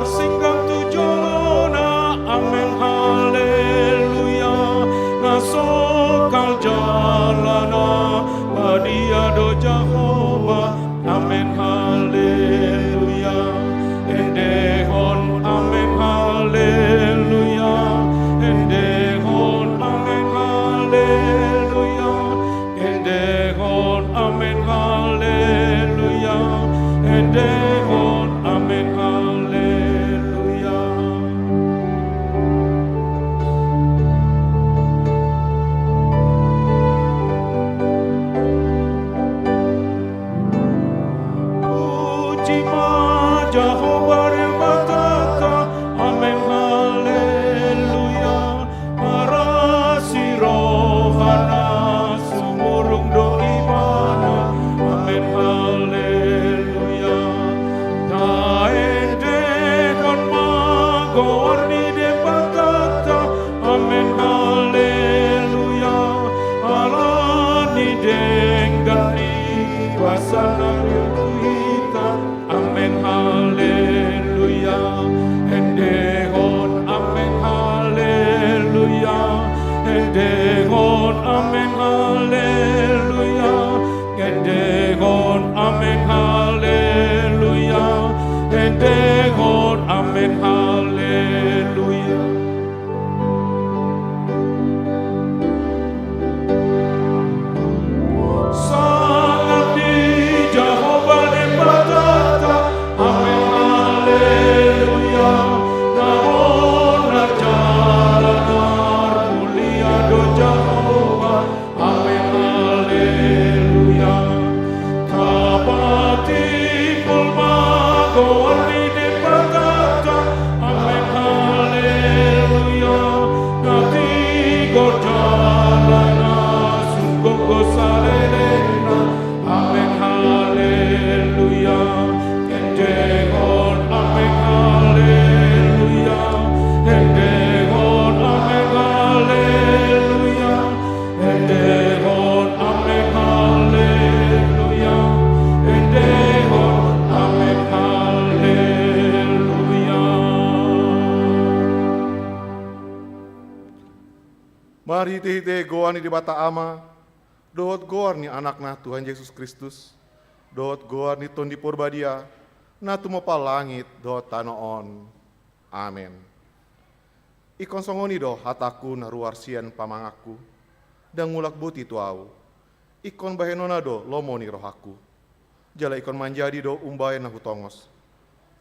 marsinggang tujona, amen haleluya, nasokal jalana, badia do Jehovah, amen haleluya, endehon amen haleluya, endehon amen haleluya, endehon amen haleluya, endehon amen haleluya. Puji ma Jehovah rematata, amen haleluya, para sirohana sumurung do ibana, amen haleluya, taende kon magor di debatata, amen haleluya, alani denggani wasana kita, amen haleluya, endehon amen haleluya, endehon amen haleluya, endehon amen haleluya, endehon amen haleluya. Salam di Jehovah Nebatata, amen haleluya, naon jalanar mulia do Jehovah, amen haleluya, tabati pulmago di Nebatata, amen haleluya, nati gorjalana sungguh gosalena, amen haleluya, endehon amen haleluya, endehon amen haleluya, endehon amen haleluya, endehon amen haleluya. Mari tihite goani di bata ama, dohot goar ni anakna Tuhan Yesus Kristus, dohot goar ni tondi purbadia, na tumopa langit dohot tanoon. Amen. Ikon songoni do hataku na ruarsian pamangaku, dan ngulak buti tuau. Ikon bahenona do lomoni rohaku, jala ikon manjadi do umbayan na hutongos.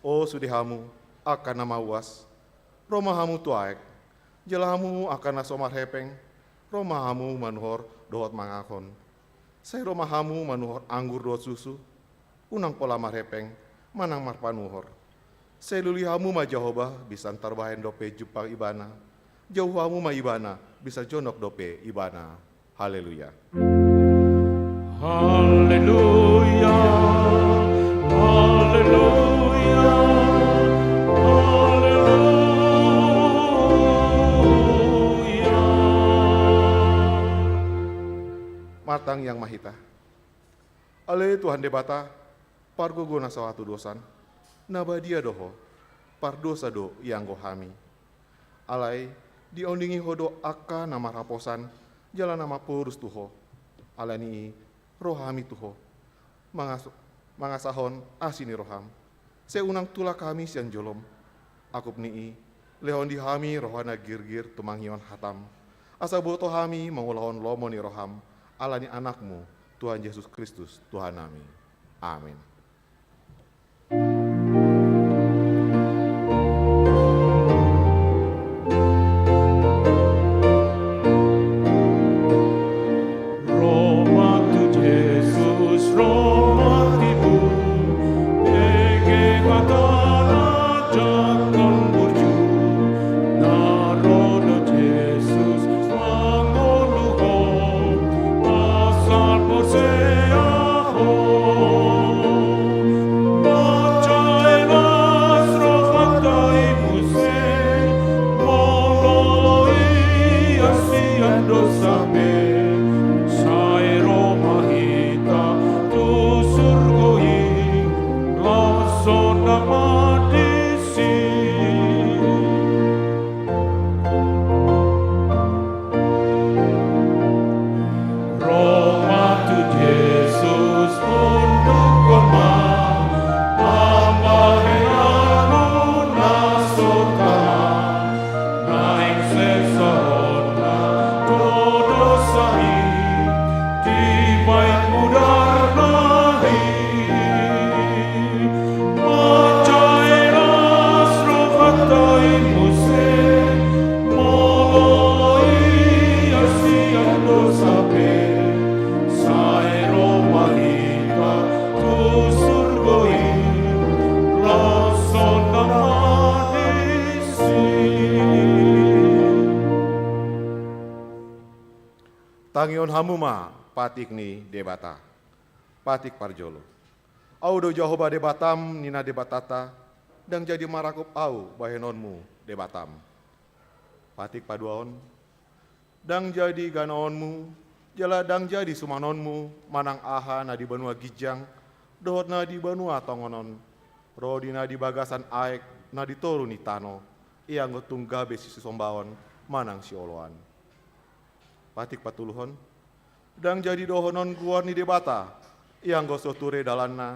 O sudihamu akan nama uas, romahamu tuaek, jalahamu akan nasomar hepeng, romahamu manuhor dohot mangakon. Saya romahamu manuhor anggur dohot susu, unang pola marhepeng, manang marpanuhor. Saya lulihamu ma Jehovah bisa antar bahen dope jupang ibana, jauhamu ma ibana bisa jonok dope ibana. Haleluya. Haleluya, haleluya, haleluya. Matang yang mahita. Ale Tuhan debata, pargo guna sawatu dosan, nabadia doho, par dosa do yang gohami. Alai diondingi hodo aka nama raposan, jalan nama purus tuho. Alani rohami tuho, mangasahon asini roham. Seunang tula kami sian jolom, akup nii, lehon dihami rohana girgir tumanghion hatam. Asa boto hami mengulahon lomoni roham, alani anakmu, Tuhan Yesus Kristus, Tuhan kami. Amin. Asal por sea Tangion hamuma patik ni debata. Patik parjolo. Au do Jehovah debatam nina debatata, dang jadi marakup au bahenonmu debatam. Patik paduaon, dang jadi ganaonmu, jala dang jadi sumanonmu, manang aha na di benua gijang, dohot na di benua tongonon, rodi na di bagasan aek, na di toru ni tano, iang gotung gabe si sombaon, manang si oloan. Patik patuluhon, dang jadi dohonon guar ni debata, iang goso ture dalanna,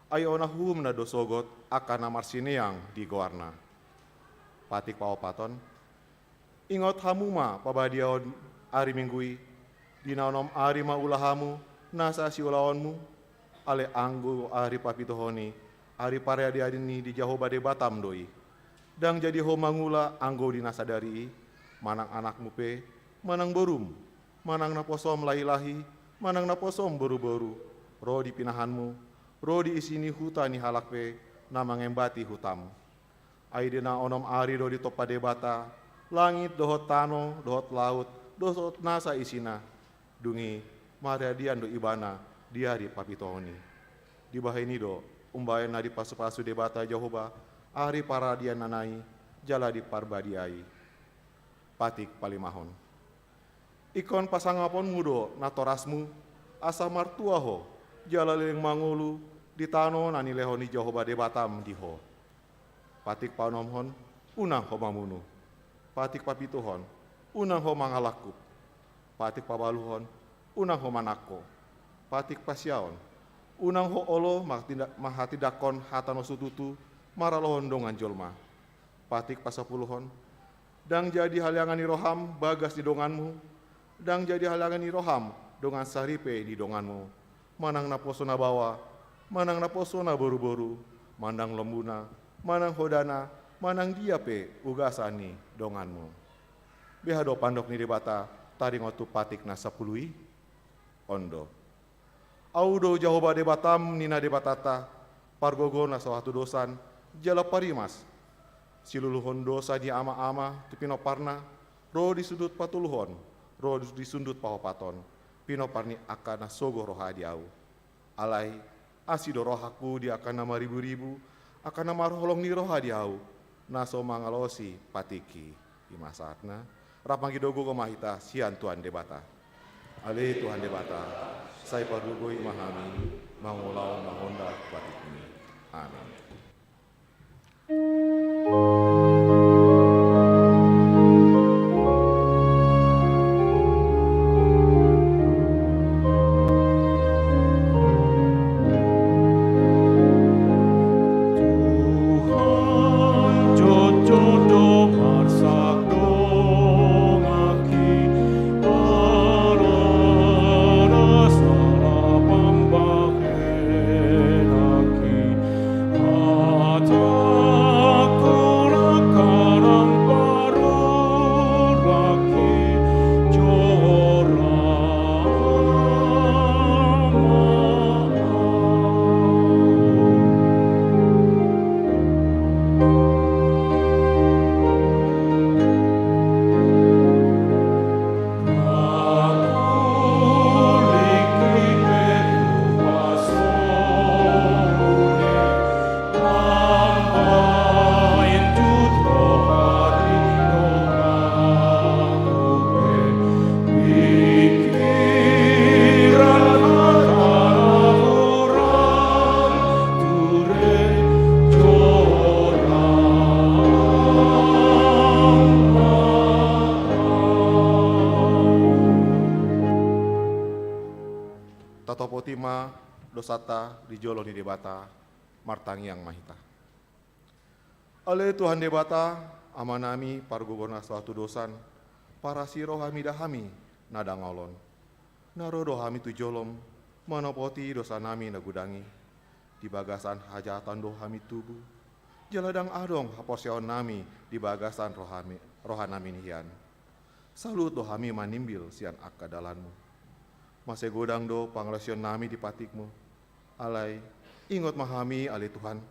ayo na hum na dosogot akan namar sineang di goarna. Patik paopaton, ingot hamuma pabadiaon ari minggui, dinaonom ari maulahamu, nasa si ulaonmu, ale anggu ari papitohoni, ari parea diadini di Jehovah debatam doi. Dang jadi ho mangula anggo dinasa dari, manang anakmu pe, manang borum, manang naposom lahi-lahi, manang naposom boru-boru, roh di pinahanmu, roh di isini huta ni halakpe, nama ngembati hutam. Aidena onom ari do di topa debata, langit dohot tano, dohot laut, dohot nasa isina, dungi mariadian do ibana, diari papitohoni. Di bahini do, umbayan na di pasu-pasu debata Jehovah, ari paradian nanai, jala di parbadiai. Patik palimahon. Ikon pasangapon mudo natorasmu, asa martuaho, jala leleng mangulu, di tano nani lehoni Jehovah debatam diho. Patik panomhon, unang ho mamunu. Patik papituhon, unang ho mangalakup. Patik pabaluhon, unang ho manako. Patik pasyaon, unang ho olo mahatidakon hatano sututu, maralohon dongan jolma. Patik pasapuluhon, dang jadi haliangan ni roham bagas di donganmu, dang jadi haliangan ni roham dongan saripe di donganmu. Manang naposona bawa, manang naposona boru-boru, mandang lembuna, manang hodana, manang diape ugasani donganmu. Behado pandok ni debata, tari ngotu patik na sapului, ondo. Audo Jehovah debatam nina debatata, pargogo na sawatu dosan, jala parimas. Siluluhon dosa di ama-ama, tu pinoparna, roh di sudut patuluhon, roh di sudut pahopaton, pinoparni akana sogo roha diau. Alai, asido rohaku di akana maribu-ribu, akana marholong ni roha diau, naso mangalosi patiki. Imasatna, rapanggidogo komahita, sian Tuhan debata. Ale Tuhan debata, saya pardugo imahami, mangulau mahonda patikni. Amin. Potima dosata dijolo ni debata martangiang mahita. Ale Tuhan debata amanami pargogona suatu dosan para siro hami dahami nadangolon. Narodo hami tujolom manopoti dosa nami nagudangi di bagasan hajatan dohami tubuh. Jaladang adong haporsion nami di bagasan rohanami nihian. Salut dohami manimbil sian akka dalanmu. Masih godang do panglesion nami di patikmu. Alai, ingot mahami ale Tuhan,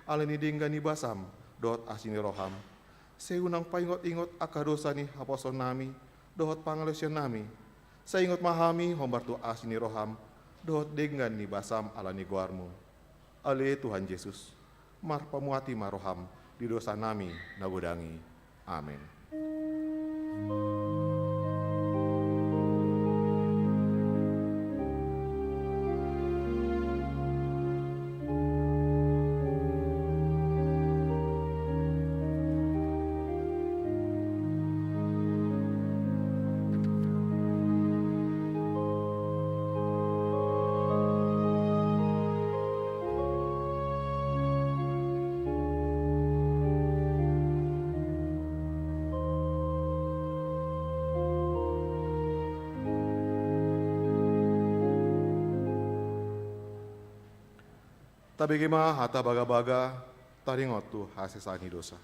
ale ni dinggani basam, dot asini roham. Seunang paingot-ingot aka dosa ni haposon nami, dohot panglesion nami. Saingot mahami hombar tu asini roham, dohot dengan ni basam ala ni guarmu. Ale Tuhan Yesus, mar pamuati maroham di dosa nami nagudangi. Amin. Tabigima hata baga-baga taringot tu hasesani dosa.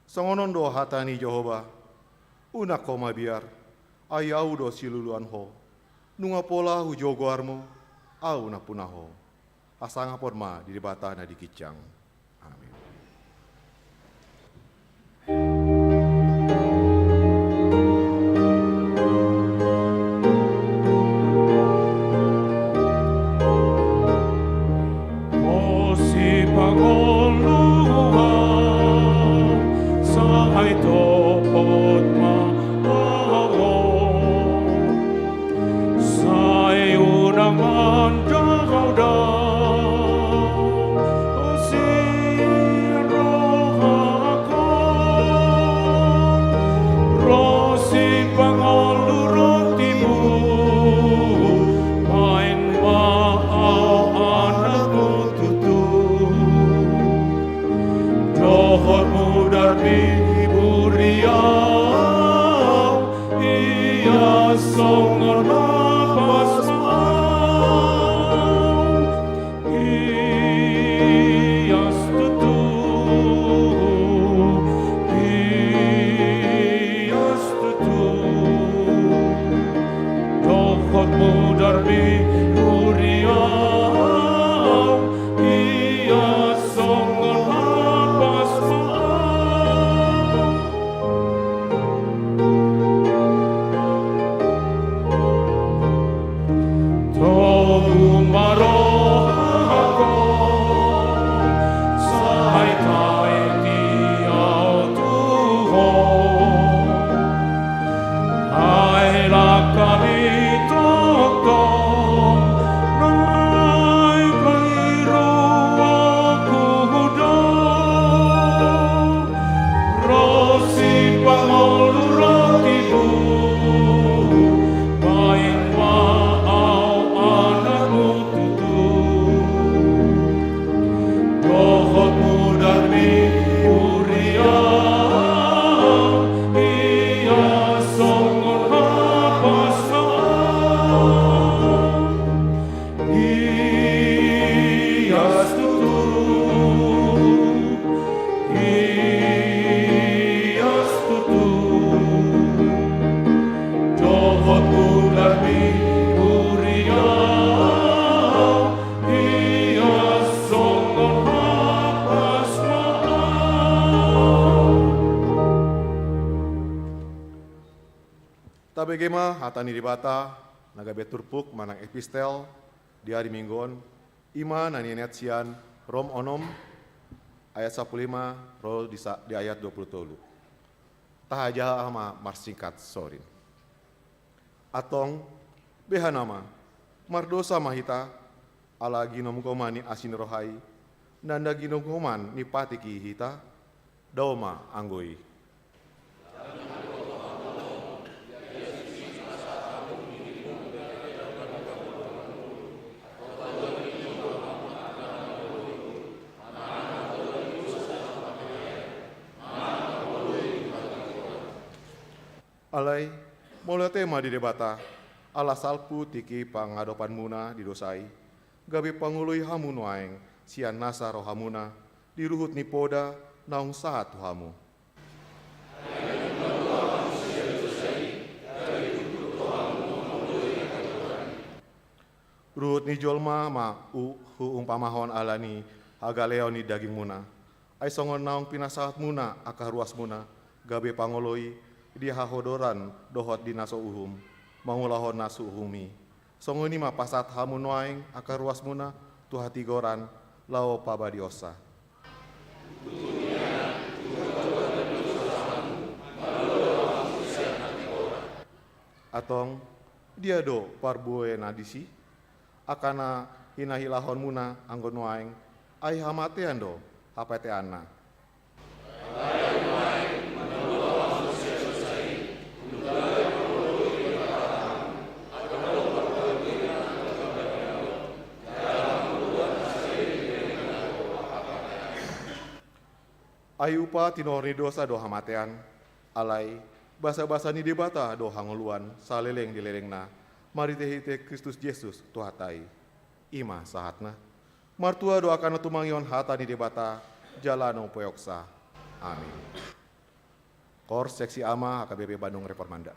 Songonon do hata ni Jehova, una koma biar, ayau do siluluan ho, nunga pola hujogoarmu, au na punaho, asanga porma di bata na dikicang. Amin. Tabegema hatani dibata nagabe turpuk manang epistel di hari Minggon ima nanianet sian rom onom ayat 15 roh di ayat 20. Tahaja ama marsingkat sorin. Atong behanama mardosa mahita ala ginom komani asin rohai nanda ginom koman ni patiki hita daoma anggoi. Alai, mulai tema di debata, ala salpu tiki pangadopan muna didosai, gabi pangului hamun waeng, sian nasa rohamuna, diruhut nipoda, naung sahat hamu. Ruhut ni jolma ma umpamahon alani, hagaleo ni daging muna, ai songon naung pinasahat muna, akah ruas muna, gabi pangoloi, dia hahodoran dohot di naso uhum, mangulahon nasu humi. Songoni ma pasat hamun waing akar ruas muna tuha tigoran lao pabadiosa. Atong dia do parbue nadisi akana hinahilahon muna anggon waing ai hamatean do hapete ana. Ayupa tinorni dosa do hamatean, alai basa-basa ni debata do hanguluan saleleng dilelengna, mari tehite Kristus Yesus tuhatai, ima sahatna. Martua doakan tumangion hata ni debata, jalano poyoksa. Amin. Kor Seksi Ama HKBP Bandung Reformanda.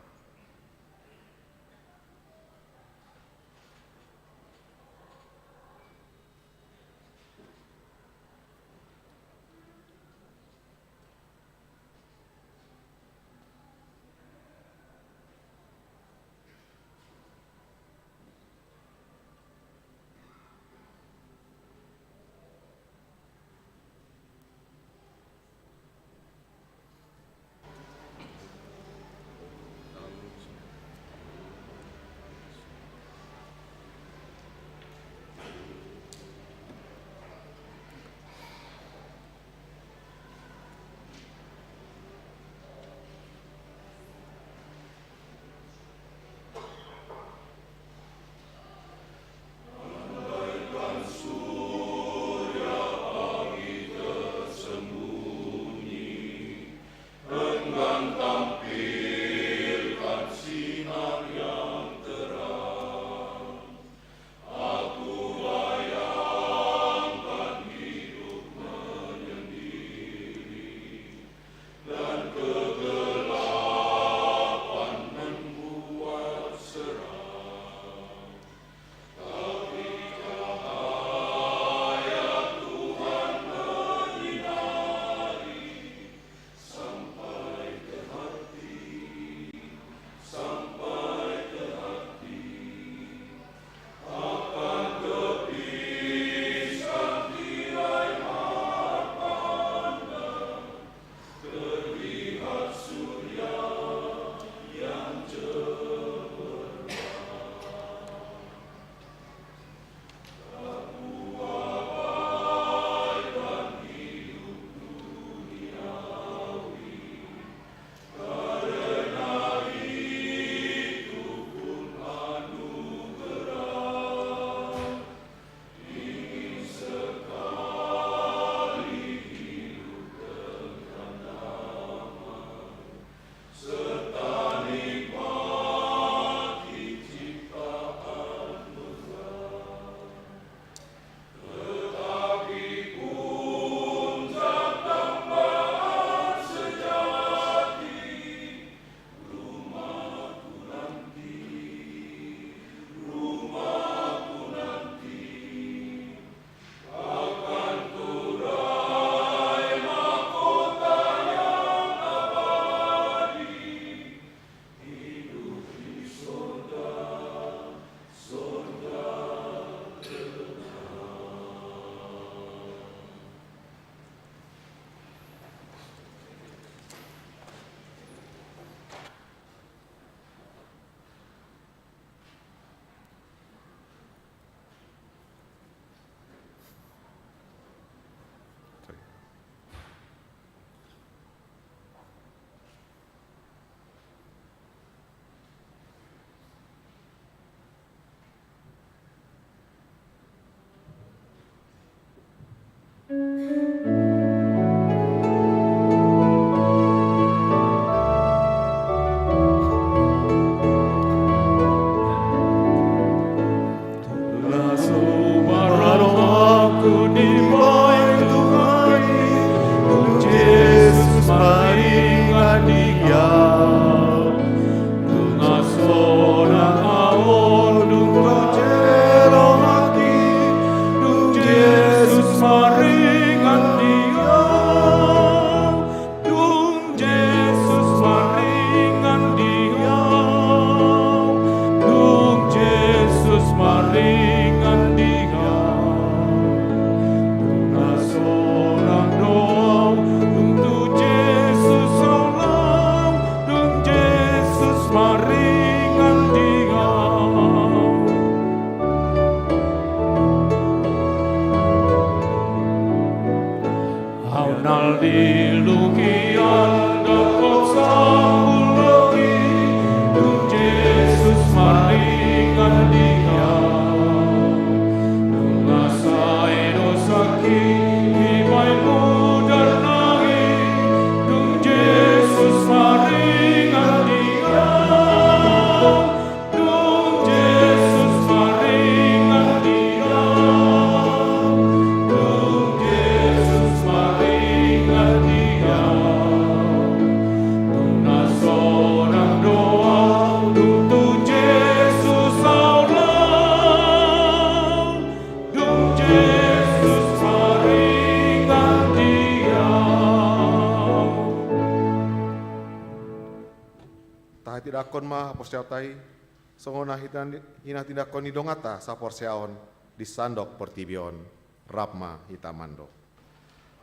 Aunal dilukian dapat sambung lagi, Tuhan Yesus maringan dia. Mengasai dosa himaimu dan nahi, Tuhan Yesus maringan dia. Tuhan Yesus maringan dia. Tuhan Yesus maringan dia. Tunas orang doa untuk Yesus Allah. Tuhan Yesus maringan dia. Taha tidak kon mah porsiautai, songona hina tidak kon idongata sa porsiaon di sandok portibion, rapma hitamando.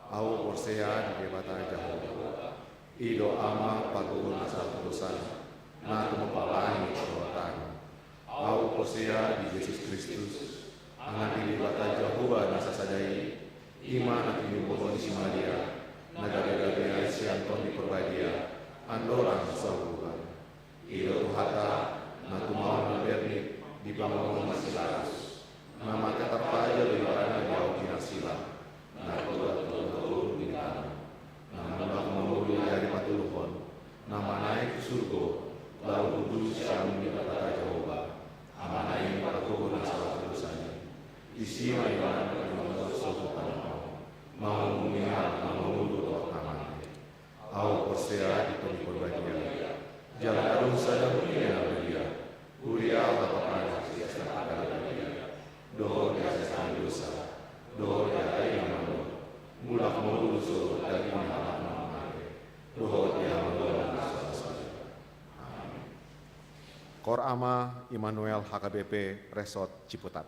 Au porsea di debata jauh, ido ama pagun asal tulisan, na tumapalani perbuatan. Au porsea di Yesus Kristus, angan di debata jauh nasa sadai, iman nanti nyumbulon si Maria, nagada-gada si Anton di Perbadia, andorang sahuhan. Ido tuhata, na tumawan berni di bangun masih laras, nama keterpaja dari barang jauh kinasila, na turun di tanah, nama memulih dari patuluhon, nama naik ke surga, lalu kudus yang kata Jehovah, nama naik pada kubur masalah terusannya, isi mariwana dengan sosukan mau mengingat, mau mundur waktu namanya, au persea di toni berbahagia. Jalan adung sadar mengenal dia, Uriah bapak siasa akan dia, doa biasa dosa, doa dia yang mulak mulu suruh dari malam malam, doa dia mulu dosa. Amin. Kor Ama Immanuel HKBP Resort Ciputat.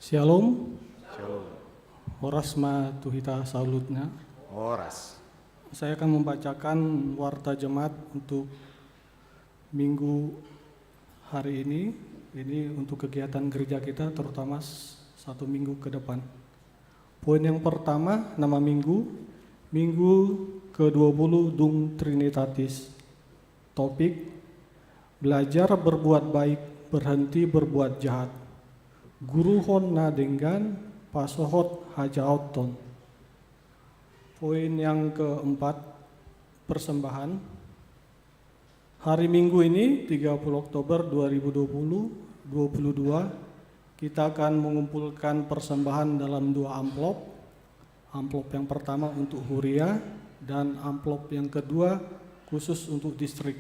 Shalom, Shalom. horas ma tuhita salutnya. Horas. Saya akan membacakan warta jemaat untuk minggu hari ini untuk kegiatan gereja kita terutama 1 minggu ke depan. Poin yang pertama, nama minggu ke-20 Dum Trinitatis. Topik, belajar berbuat baik, berhenti berbuat jahat. Guru hon na dengan pasohot hajaoton. Poin yang keempat, persembahan. Hari Minggu ini 30 Oktober 2022 kita akan mengumpulkan persembahan dalam 2 amplop. Amplop yang pertama untuk Huria dan amplop yang kedua khusus untuk distrik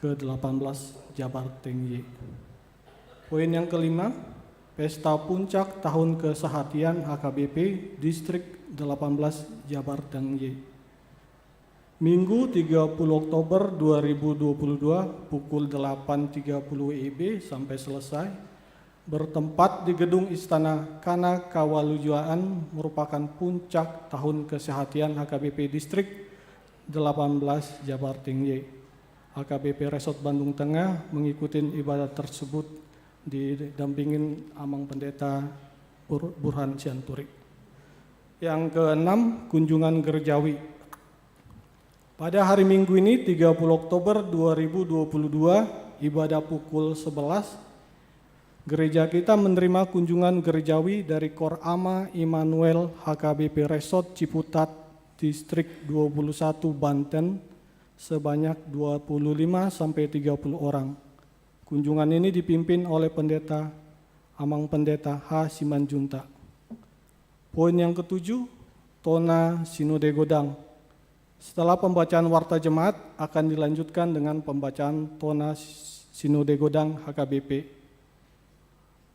ke-18 Jabar Tengye. Poin yang kelima, Pesta Puncak Tahun Kesehatian HKBP Distrik 18 Jabar Tengye. Minggu 30 Oktober 2022 pukul 8.30 WIB sampai selesai, bertempat di Gedung Istana Kana Kawalujuaan, merupakan puncak Tahun Kesehatian HKBP Distrik 18 Jabar Tengye. HKBP Resort Bandung Tengah mengikuti ibadah tersebut didampingin Amang Pendeta Burhan Sianturi. Yang keenam, kunjungan gerejawi. Pada hari Minggu ini 30 Oktober 2022 ibadah pukul 11, gereja kita menerima kunjungan gerejawi dari Kor Ama Immanuel HKBP Resort Ciputat Distrik 21 Banten sebanyak 25 sampai 30 orang. Kunjungan ini dipimpin oleh Amang Pendeta H. Simanjunta. Poin yang ketujuh, Tona Sinode Godang. Setelah pembacaan warta jemaat akan dilanjutkan dengan pembacaan Tona Sinode Godang HKBP.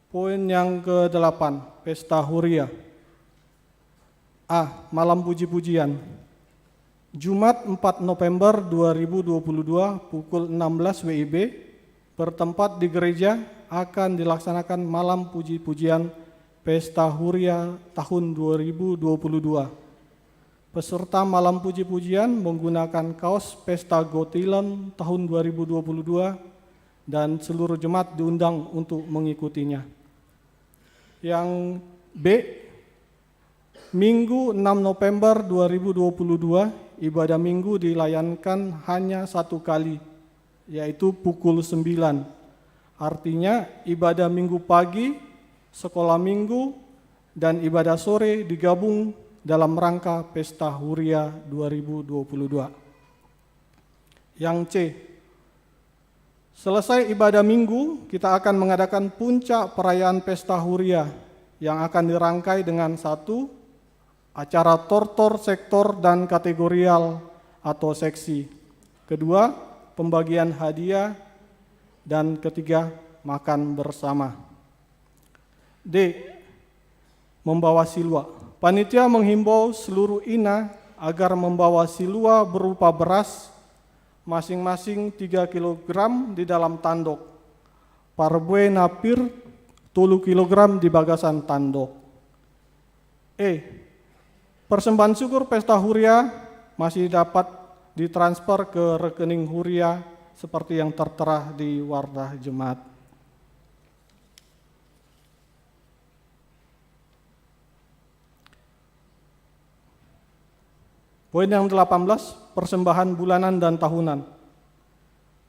Poin yang ke-8, Pesta Huria. A. Malam puji-pujian. Jumat 4 November 2022 pukul 16 WIB bertempat di gereja akan dilaksanakan malam puji-pujian Pesta Huria tahun 2022. Peserta malam puji-pujian menggunakan kaos Pesta Gotilon tahun 2022 dan seluruh jemaat diundang untuk mengikutinya. Yang B, Minggu 6 November 2022 ibadah minggu dilayankan hanya 1 kali, yaitu pukul 9. Artinya ibadah minggu pagi, sekolah minggu, dan ibadah sore digabung dalam rangka Pesta Huria 2022. Yang C, selesai ibadah minggu, kita akan mengadakan puncak perayaan Pesta Huria yang akan dirangkai dengan 1, acara tortor sektor dan kategorial atau seksi. 2, pembagian hadiah, dan ketiga, makan bersama. D, membawa silwa. Panitia menghimbau seluruh ina agar membawa silwa berupa beras masing-masing 3 kg di dalam tandok. Parbue napir 3 kg di bagasan tandok. E, persembahan syukur Pesta Huria masih dapat ditransfer ke rekening Huria seperti yang tertera di warta jemaat. Poin yang 18, persembahan bulanan dan tahunan.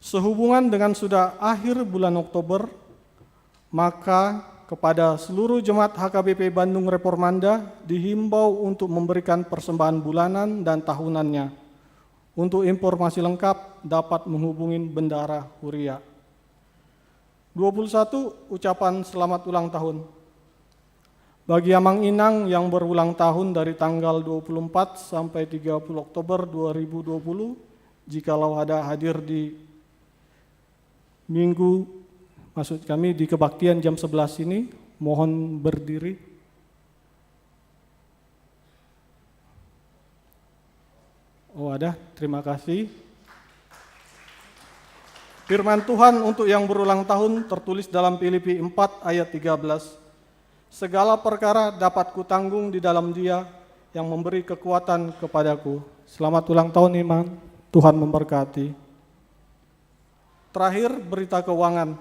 Sehubungan dengan sudah akhir bulan Oktober, maka kepada seluruh jemaat HKBP Bandung Reformanda dihimbau untuk memberikan persembahan bulanan dan tahunannya. Untuk informasi lengkap dapat menghubungi Bendara Huria. 21, ucapan selamat ulang tahun. Bagi Amang Inang yang berulang tahun dari tanggal 24 sampai 30 Oktober 2020, jikalau ada hadir di minggu, maksud kami di kebaktian jam 11 ini, mohon berdiri. Oh ada, terima kasih. Firman Tuhan untuk yang berulang tahun tertulis dalam Filipi 4 ayat 13. Segala perkara dapat kutanggung di dalam Dia yang memberi kekuatan kepadaku. Selamat ulang tahun Iman, Tuhan memberkati. Terakhir, berita keuangan.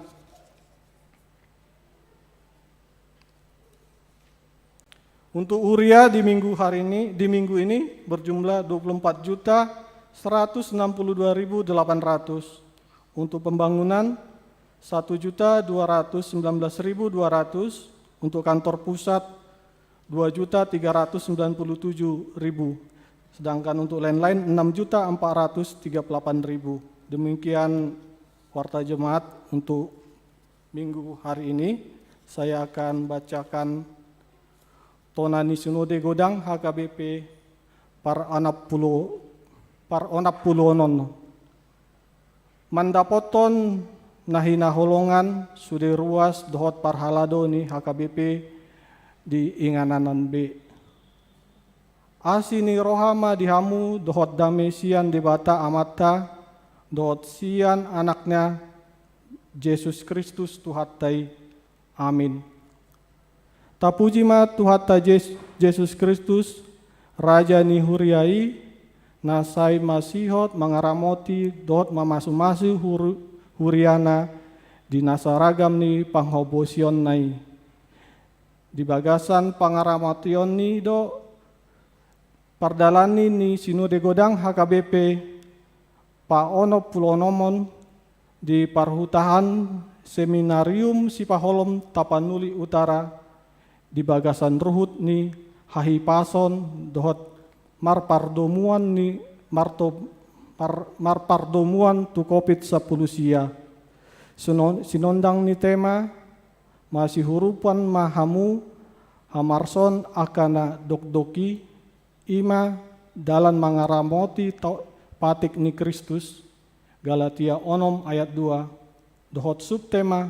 Untuk Huria di minggu ini berjumlah 24.162.800. Untuk pembangunan 1.219.200. Untuk kantor pusat 2.397.000. Sedangkan untuk lain-lain 6.438.000. Demikian warta jemaat untuk minggu hari ini. Saya akan bacakan Tonani Sinode Godang HKBP par onap pulonon. Mandapoton nahina holongan sude ruas dohot par halado ni HKBP di ingananan B. Asini rohama dihamu dohot dame sian debata amata dohot sian anaknya Yesus Kristus tuhatai. Amin. Tapuji ma tuhata Yesus Kristus Raja ni huriai nasai masihot mangaramoti dohot mamasu-masu huriana di nasaragam ni panghobosion nai. Di bagasan pangaramation ni do pardalani ni Sinode Godang HKBP paono pulonomon di parhutahan seminarium Sipaholom Tapanuli Utara di bagasan ruhut ni hahipason dohot marpardomuan ni marpardomuan tu kopit 10 sia. Sinondang ni tema masih hurupan mahamu hamarson akana dokdoki ima dalan mangaramoti patik ni Kristus. Galatia 6 ayat 2. Dohot subtema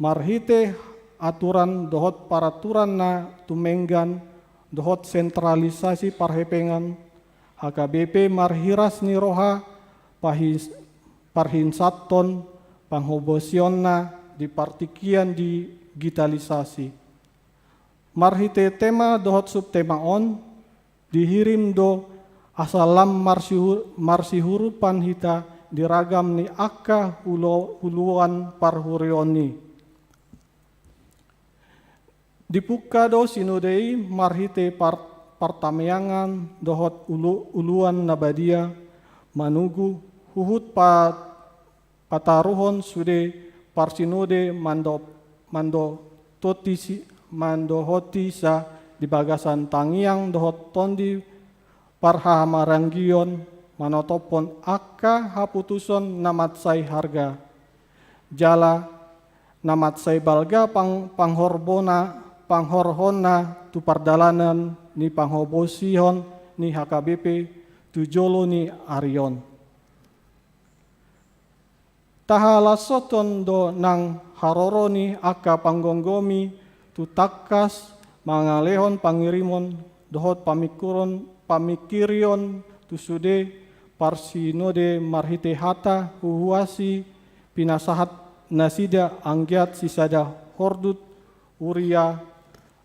marhite aturan dohot paraturan na tumenggan dohot sentralisasi parhepengan HKBP marhiras ni roha parhinsaton panghobosion na di partikian digitalisasi. Marhite tema dohot subtema on dihirim do asalam marsihurupan hita diragam ni akka huluan parhurioni. Dipuka do sinodei marhite partameangan dohot uluan nabadia manugu huhut pataruhon sude parsinode mandohotisa di bagasan tangiang dohot tondi parhamaranggion manotopon akka haputuson namatsai harga jala namatsai balga panghorhona tu pardalanan ni panghobosihon ni HKBP tujolo ni Arion. Tahalasoton do nang haroro ni akka panggonggomi tu takas mangalehon pangirimon dohot pamikirion tu sude parsinode marhite hata huhuasi pinasahat nasida anggiat sisada hordut uria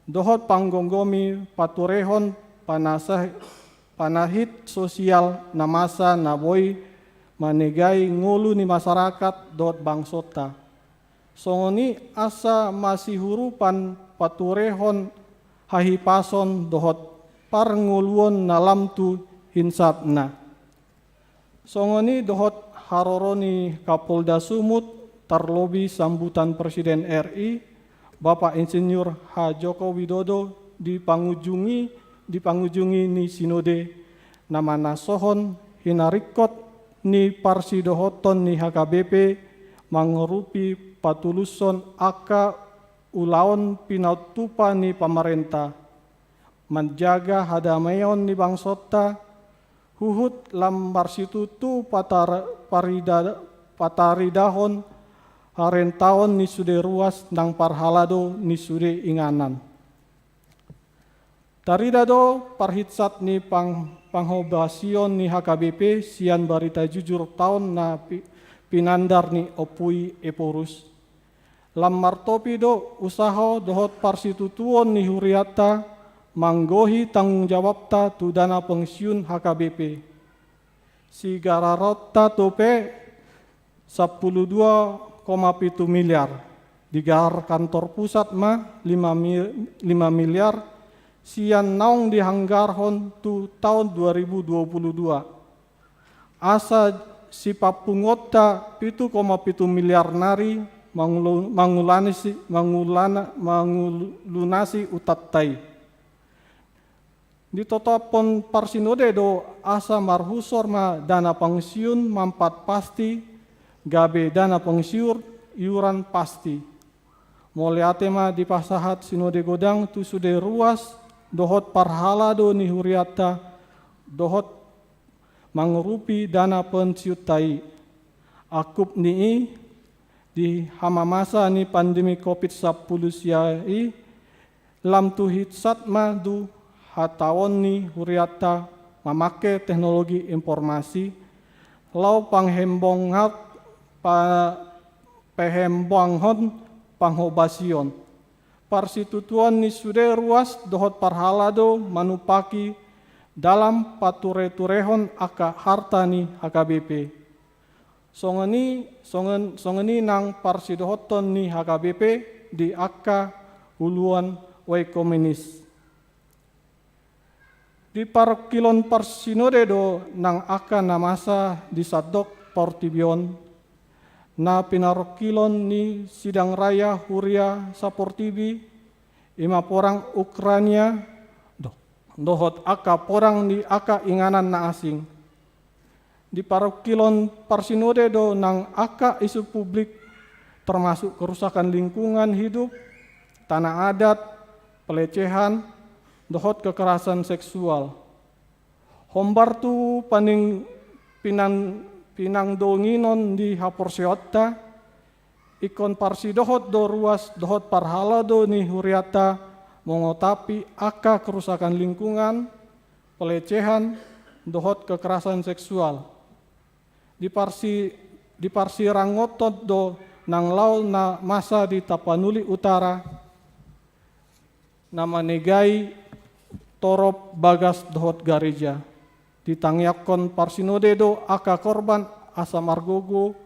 dohot panggonggomi paturehon panahit sosial namasa naboi manegai ngulu ni masyarakat dot bangsota. Songoni asa masih hurupan paturehon hahipason dohot parnguluon nalam tu hinsapna. Songoni dohot haroroni Kapolda Sumut tarlobi sambutan Presiden RI Bapak Insinyur H. Joko Widodo dipangunjungi ni sinode nama nasohon hinarikot ni parsidohoton ni HKBP mangerupi patuluson aka ulaon pinautupa ni pemerintah menjaga hadamayon ni bangsota huhut lam marsitutu pataridahon haren tahun ni sude ruas nang parhalado ni sude inganan. Taridado parhitsat ni panghobasion ni HKBP sian barita jujur tahun na pinandar ni opui eporus. lam martopi do usaha dohot parsitutuon ni huriata manggohi tanggung jawabta tu dana pensiun HKBP. Si gararota tope 12,7 miliar. Digar kantor pusat mah 5 miliar. Sian naung dihanggarhon tu tahun 2022. Asa si papungota 7,7 miliar nari mangulunasi utattai. Di totapon parsinode do asa marhusor ma dana pensiun mampat pasti, gabe dana pensiun iuran pasti. Moleate ma di pasahat sinode godang tu sude ruas dohot parhala do ni huriata dohot mangurupi dana pensiun tai. Akup ni di hama masa ni pandemi COVID-19 siai lam tuhit satma du hatawon ni huriata memake teknologi informasi lau panghembongat pehembonghon panghobasion parsitutuan ni sude ruas dohot parhalado manupaki dalam pature-turehon aka harta ni HKBP. Songeni nang parsidohoton ni HKBP di aka huluan wai komunis. Di parokilon parsinode do nang aka namasa di sadok portibion na pinarokilon ni sidang raya huria saportibi ima porang Ukraina dohot aka porang di aka inganan na asing. Di parokilon parsinode do nang aka isu publik termasuk kerusakan lingkungan hidup, tanah adat, pelecehan, dohot kekerasan seksual. Hombar tu paning pinang donginon di hapor seotta, ikon parsi dohot do ruas dohot parhala do ni huriata mengotapi aka kerusakan lingkungan, pelecehan, dohot kekerasan seksual. Di parsi rangotot do nang lau na masa di Tapanuli Utara, nama negai torop bagas dohot gareja. Ditangyakon parsinode do aka korban asa margogo,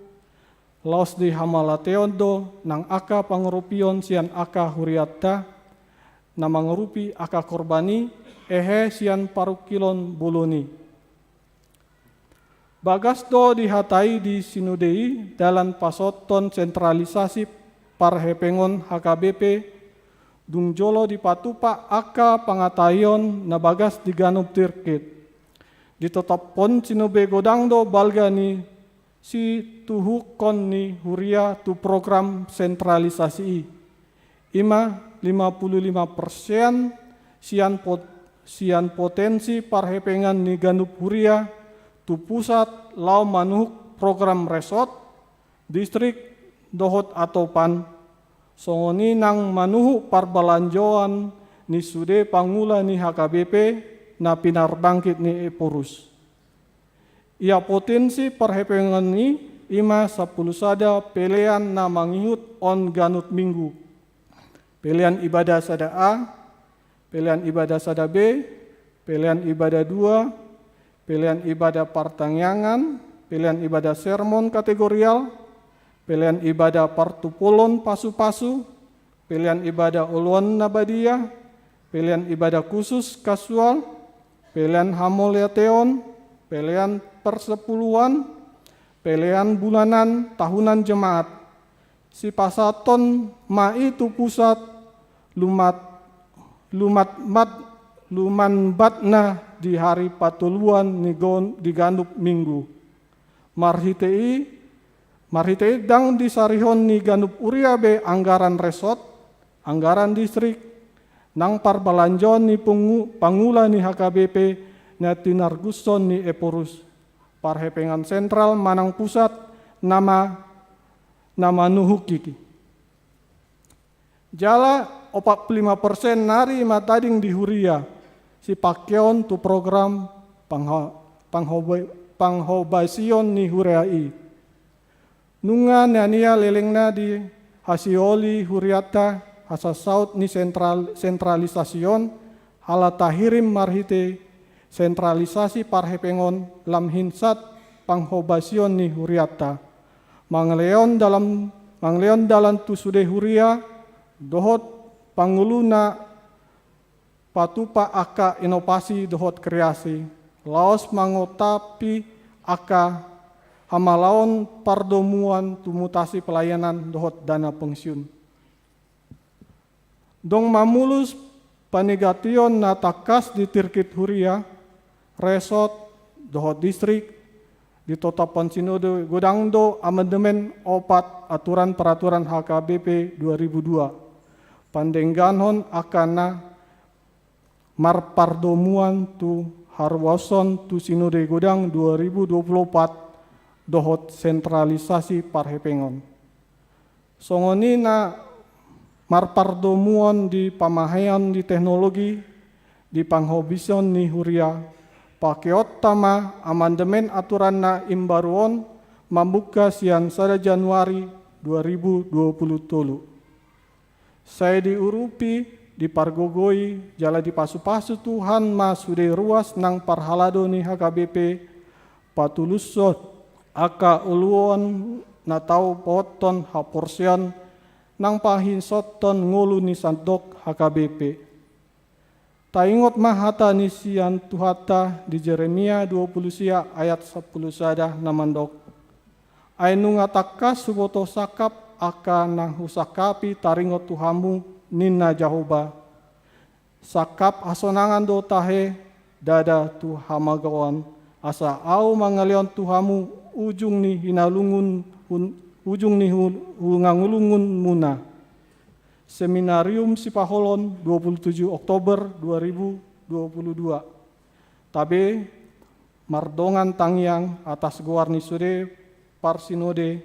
laos di hamalateon do nang aka pangurupion sian aka huriata, na mangurupi aka korbani ehe sian parukilon buluni. Bagas do dihatai di sinudei dalam pasoton sentralisasi parhepengon HKBP dung jolo di patupa aka pangatayon na bagas diganub tirkit. Ditetapon sinube godang do balga ni si tuhukon ni huria tu program sentralisasi. Ima 55% sian potensi parhepengan ni ganub huria tu pusat lau manuk program resort, distrik, dohot atau pan, songoni nang manuhu parbalanjoan ni sude pangula ni HKBP na pinarbangkit ni Eporus. Ia potensi perhepengan ni ima 10 sada pelean na mangihut on ganut minggu. Pelean ibadah sada A, pelean ibadah sada B, pelean ibadah 2, pilihan ibadah partangyangan, pilihan ibadah sermon kategorial, pilihan ibadah partupulon pasu-pasu, pilihan ibadah uluan nabadiyah, pilihan ibadah khusus kasual, pilihan hamoleateon, pilihan persepuluhan, pilihan bulanan tahunan jemaat. Si pasaton ma itu pusat luman batna di hari patuluan di gandup minggu. Marhitei dang di sarihon ni gandup uriabe anggaran resort, anggaran distrik, nang parbalanjon ni pangula ni HKBP na tinarguson ni Eporus. Parhepengan sentral manang pusat nama nuhukiki. Jala 45% nari matading di huria. Si pakeon tu program panghobasion ni huriai. Nunga nania lelengna di hasioli huriata hasa saut ni sentralisasion hala tahirim marhite sentralisasi parhepengon lam hinsat panghobasion ni huriata mangleon dalam tusude huria dohot panguluna patupa aka inovasi dohot kreasi laos mangotapi aka hamalaon pardomuan tumutasi pelayanan dohot dana pensiun dong mamulus panegation na takas di tirkit huria resort dohot distrik ditotapan sinode godangdo amandemen 4 aturan peraturan HKBP 2002 pandengganon akana marpardomuan tu harwason tu sinode godang 2024 dohot sentralisasi parhepengon songoni na marpardomuan di pamahayan di teknologi di panghobison ni huria pakeot tama amandemen aturan na imbaruon membuka sian sada Januari 2020 tolu. Saya diurupi di pargogoi jala di pasu-pasu Tuhan ma sude ruas nang parhalado ni HKBP patulusot aka uluon na tau poton haporsian nang pahinsoton ngulu ni sandok HKBP. Taingot mahata ni sian tuhata di Jeremia 20 sia ayat 10 sada namandok. Ainu ngataka suboto sakap aka nang husakapi taringot tuhamu nina Jahoba. Sakap asonangan do tahe dada tu hamagawan asa au mangalion tuhamu ujung ni hinalungun ujung ni ngangulungun muna. Seminarium Sipaholon 27 Oktober 2022. Tabe mardongan tangyang atas guarni sude parsinode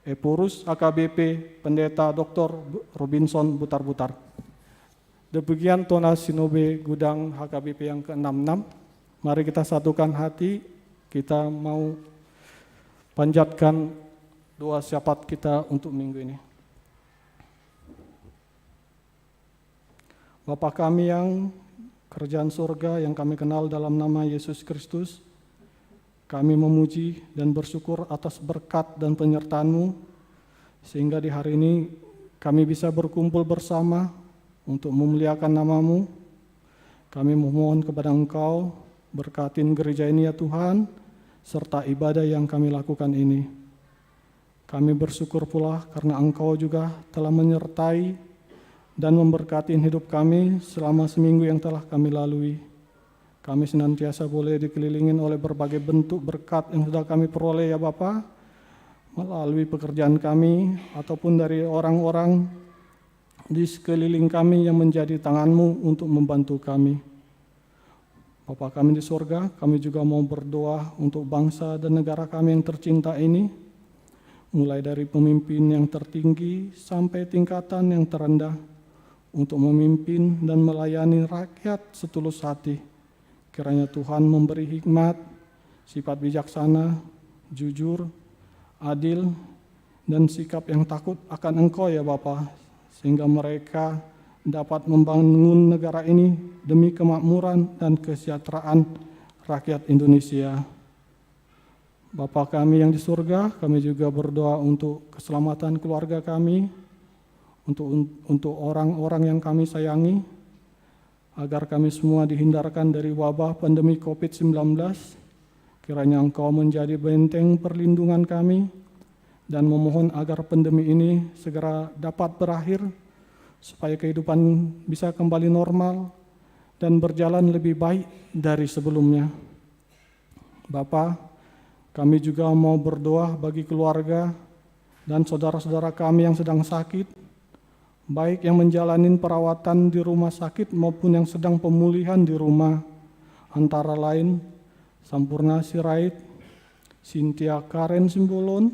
Epurus HKBP Pendeta Dr. Robinson Butar-Butar. Demikian tona sinobe gudang HKBP yang ke-66. Mari kita satukan hati, kita mau panjatkan doa syafaat kita untuk minggu ini. Bapa kami yang kerajaan surga yang kami kenal dalam nama Yesus Kristus, kami memuji dan bersyukur atas berkat dan penyertaan-Mu, sehingga di hari ini kami bisa berkumpul bersama untuk memuliakan nama-Mu. Kami memohon kepada Engkau, berkatin gereja ini ya Tuhan, serta ibadah yang kami lakukan ini. Kami bersyukur pula karena Engkau juga telah menyertai dan memberkati hidup kami selama seminggu yang telah kami lalui. Kami senantiasa boleh dikelilingin oleh berbagai bentuk berkat yang sudah kami peroleh ya Bapa, melalui pekerjaan kami ataupun dari orang-orang di sekeliling kami yang menjadi tangan-Mu untuk membantu kami. Bapa kami di surga, kami juga mau berdoa untuk bangsa dan negara kami yang tercinta ini, mulai dari pemimpin yang tertinggi sampai tingkatan yang terendah, untuk memimpin dan melayani rakyat setulus hati. Kiranya Tuhan memberi hikmat, sifat bijaksana, jujur, adil, dan sikap yang takut akan Engkau ya Bapa, sehingga mereka dapat membangun negara ini demi kemakmuran dan kesejahteraan rakyat Indonesia. Bapa kami yang di surga, kami juga berdoa untuk keselamatan keluarga kami, untuk orang-orang yang kami sayangi, agar kami semua dihindarkan dari wabah pandemi COVID-19. Kiranya Engkau menjadi benteng perlindungan kami, dan memohon agar pandemi ini segera dapat berakhir, supaya kehidupan bisa kembali normal dan berjalan lebih baik dari sebelumnya. Bapa, kami juga mau berdoa bagi keluarga dan saudara-saudara kami yang sedang sakit, baik yang menjalani perawatan di rumah sakit maupun yang sedang pemulihan di rumah, antara lain Sampurna Sirait, Cynthia Karen Simbolon,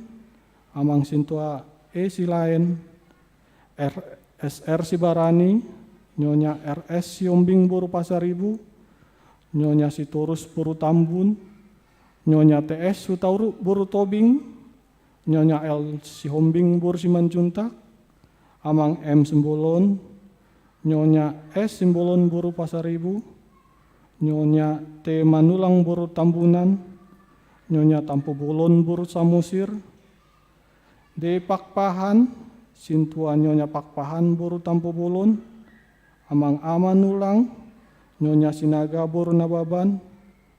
Amang Sintua Silaen, SR Sibarani, Nyonya RS Siombing Boru Pasaribu, Nyonya Sitorus Boru Tambun, Nyonya TS Sutauru Boru Tobing, Nyonya L Sihombing Boru Simanjuntak, Amang M. Simbolon, Nyonya S. Simbolon Buru Pasaribu, Nyonya T. Manulang Buru Tambunan, Nyonya Tampu Bolon Buru Samosir, D. Pakpahan, Sintua Nyonya Pakpahan Buru Tampu Bolon, Amang Amanulang, Nyonya Sinaga Buru Nababan,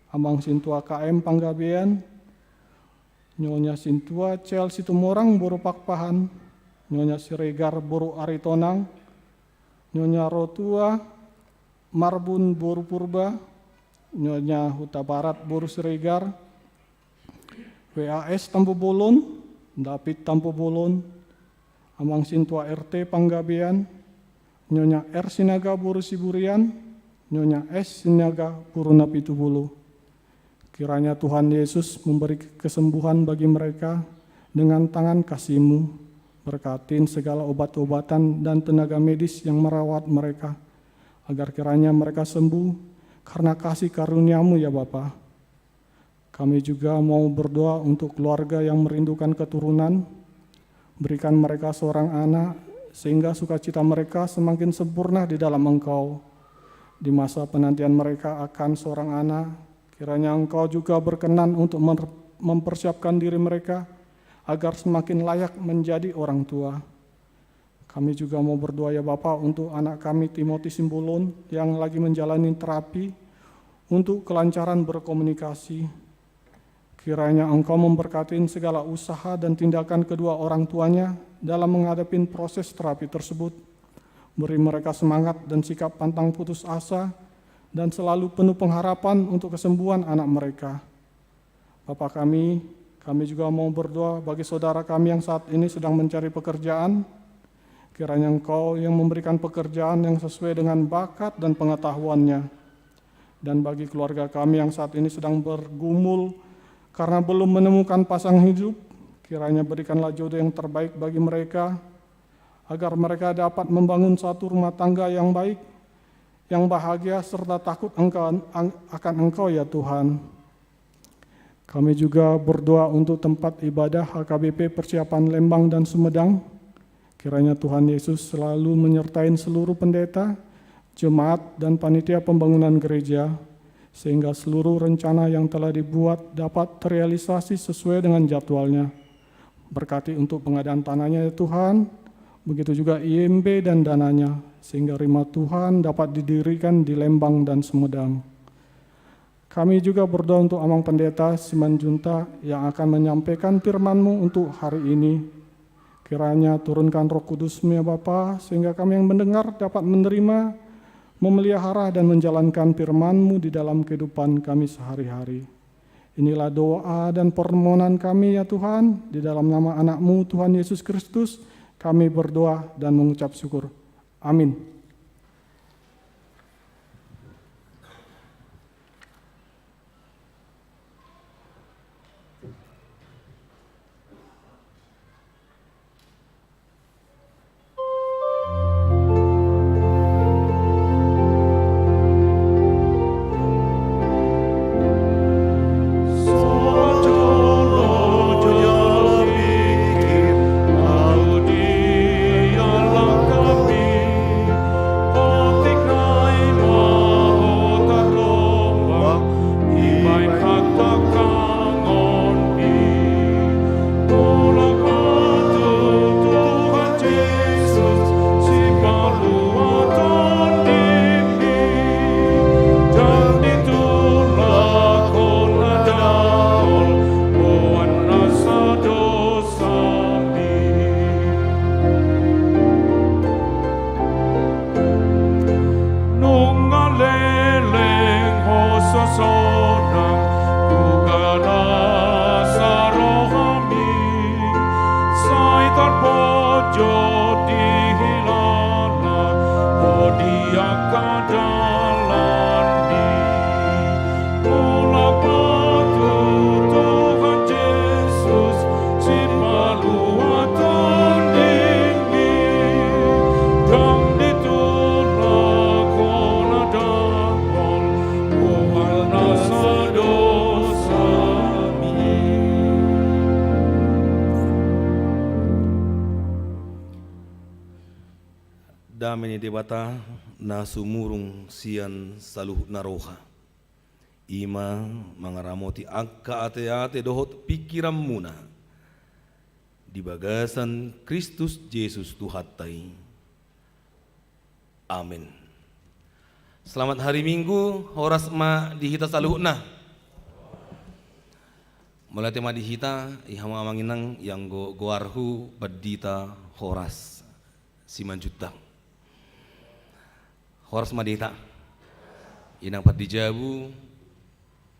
Amang Sintua KM Panggabean, Nyonya Sintua Cel Situmorang Buru Pakpahan, Nyonya Siregar Buru Aritonang, Nyonya Rotua Marbun Buru Purba, Nyonya Huta Barat Buru Siregar, WAS Tampu Bolon, David Tampu Bolon, Amang Sintua RT Panggabean, Nyonya R Sinaga Buru Siburian, Nyonya S Sinaga Buru Napitubulu. Kiranya Tuhan Yesus memberi kesembuhan bagi mereka dengan tangan kasih-Mu, berkatin segala obat-obatan dan tenaga medis yang merawat mereka, agar kiranya mereka sembuh karena kasih karunia-Mu ya Bapa. Kami juga mau berdoa untuk keluarga yang merindukan keturunan, berikan mereka seorang anak, sehingga sukacita mereka semakin sempurna di dalam Engkau. Di masa penantian mereka akan seorang anak, kiranya Engkau juga berkenan untuk mempersiapkan diri mereka agar semakin layak menjadi orang tua. Kami juga mau berdoa ya Bapa untuk anak kami Timothy Simbolon yang lagi menjalani terapi untuk kelancaran berkomunikasi. Kiranya Engkau memberkati segala usaha dan tindakan kedua orang tuanya dalam menghadapi proses terapi tersebut. Beri mereka semangat dan sikap pantang putus asa dan selalu penuh pengharapan untuk kesembuhan anak mereka. Bapa kami juga mau berdoa bagi saudara kami yang saat ini sedang mencari pekerjaan. Kiranya Engkau yang memberikan pekerjaan yang sesuai dengan bakat dan pengetahuannya. Dan bagi keluarga kami yang saat ini sedang bergumul karena belum menemukan pasang hidup, kiranya berikanlah jodoh yang terbaik bagi mereka, agar mereka dapat membangun satu rumah tangga yang baik, yang bahagia serta takut akan Engkau ya Tuhan. Kami juga berdoa untuk tempat ibadah HKBP Persiapan Lembang dan Sumedang. Kiranya Tuhan Yesus selalu menyertai seluruh pendeta, jemaat, dan panitia pembangunan gereja, sehingga seluruh rencana yang telah dibuat dapat terrealisasi sesuai dengan jadwalnya. Berkati untuk pengadaan tanahnya ya Tuhan, begitu juga IMB dan dananya, sehingga rumah Tuhan dapat didirikan di Lembang dan Sumedang. Kami juga berdoa untuk Amang Pendeta Simanjunta yang akan menyampaikan firman-Mu untuk hari ini. Kiranya turunkan Roh Kudus-Mu ya Bapa, sehingga kami yang mendengar dapat menerima, memelihara dan menjalankan firman-Mu di dalam kehidupan kami sehari-hari. Inilah doa dan permohonan kami ya Tuhan, di dalam nama anak-Mu Tuhan Yesus Kristus, kami berdoa dan mengucap syukur. Amin. kami ni debata na sumurung sian saluh naroha. Ima mangaramoti angka ate-ate dohot pikiran muna. Di bagasan Kristus Yesus Tuhatai. Amin. Selamat hari Minggu, horas ma dihita saluhna. Mulai tema dihita, ihama manginang yang goarhu badita horas. Simanjuta. Horas ma dihita. Inang padijabu,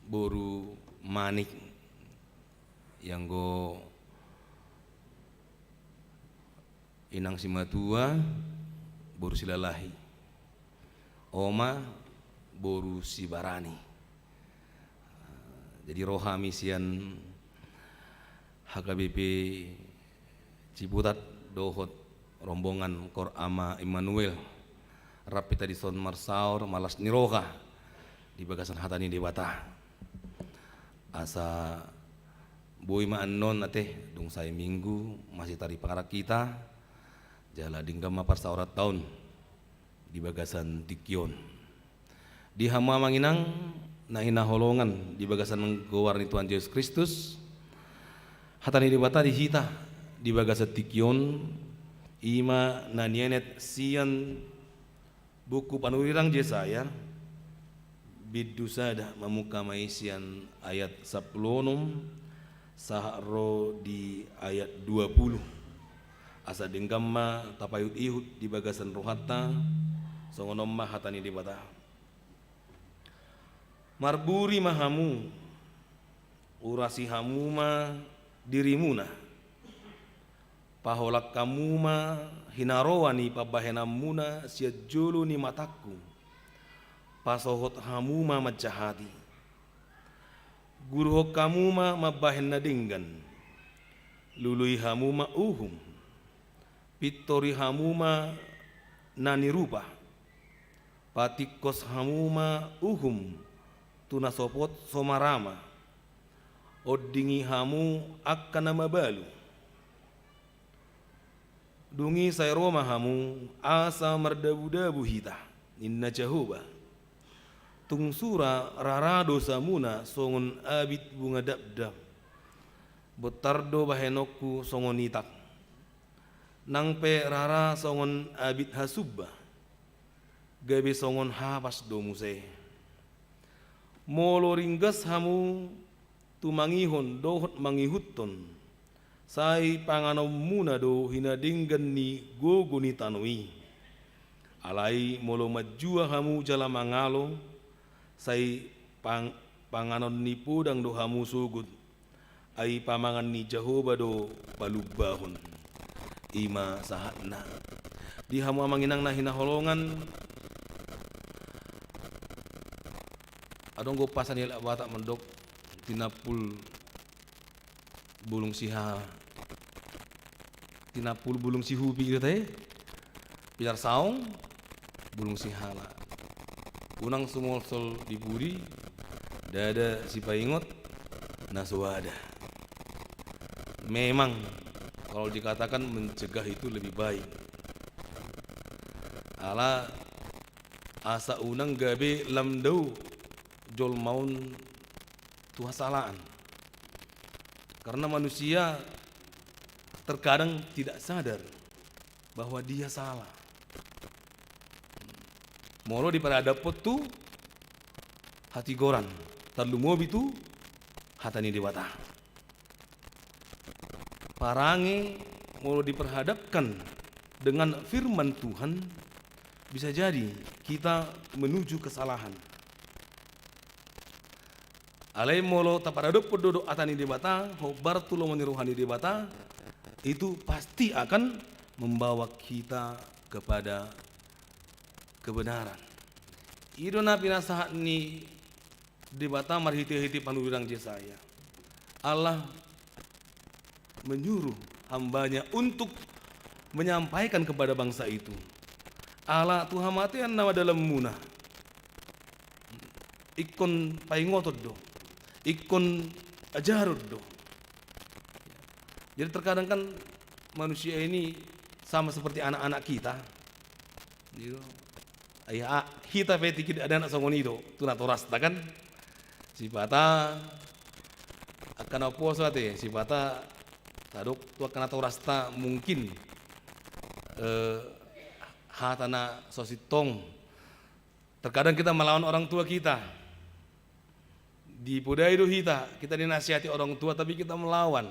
boru manik yang go inang simatua boru silalahi, oma boru sibarani. Jadi rohami sian HKBP Ciputat dohot rombongan Kor Ama Immanuel rapi tadi son marsaur malas niroha di bagasan hatani dewata asa boy maanon ate dung say minggu masih tari pakarak kita jala dinggam mapar saurat tahun di bagasan Tikyon di hama manginang na hinaholongan di bagasan menggowar ni Tuhan Yesus Kristus hatani dewata dihita di bagasan Tikyon ima na nienet sian buku panurirang Yesaya bidu sada mamuka maisian ayat 10 sahro di ayat 20 asa denggamma tapayut ihud di bagasan rohata songonomma hatani debata marburi mahamu urasi hamuma dirimuna paholak kamuma hinaroani pabahenamuna siajulu ni mataku pasohot hamuma majahati guruhok kamuma mabahen nadinggan lului hamuma uhum pitori hamuma nani rupa patikos hamuma uhum tunasopot somarama oddingi hamu akan nama balu dungi sayroma hamu asa merdabu-dabu hita inna jahoba tungsura rarado samuna songon abit bunga dabdab botardo bahenokku songon itak nang pe rara songon abit hasubba gabe songon hapas domuse molo ringgas hamu tumangihon dohot mangihutton sai panganom muna do hinadinggan ni gogo ni tanui alai molo majua hamu jala mangalo sai panganon ni pudang do hamu sugut ai pamangan ni Jahoba do palubahon ima sahatna di hamu amanginang na hinaholongan adong go pasan yel bata mendok tinapul bulung siha tinapul bulung sihubi gitu teh pilar saung bulung sihala unang sumol sol diburi dada si paingot naswada memang kalau dikatakan mencegah itu lebih baik ala asa unang gabe lamdau jol maun tuhasalaan karena manusia terkadang tidak sadar bahwa dia salah molo di paradapot tu hati goran tarlumobi tu hatani dewata parange molo diperhadapkan dengan firman Tuhan bisa jadi kita menuju kesalahan alai molo taparadapot dodo atani dewata hobar tulo meniruhani dewata itu pasti akan membawa kita kepada kebenaran. Idona pinasahat ni debata marhiti-hiti panurang Yesaya. Allah menyuruh hambanya untuk menyampaikan kepada bangsa itu. Allah Tuhan matian nama dalam munah. Ikon paingotot do. Ikon ajarut do. Jadi terkadang kan manusia ini sama seperti anak-anak kita. Gitu. Ayah hita peti kid ada anak songonido tu na torasta kan. Sipata akan apa suate sipata taduk tu akan torasta mungkin hatana sositong. Terkadang kita melawan orang tua kita. Di budaya itu kita dinasihati orang tua tapi kita melawan.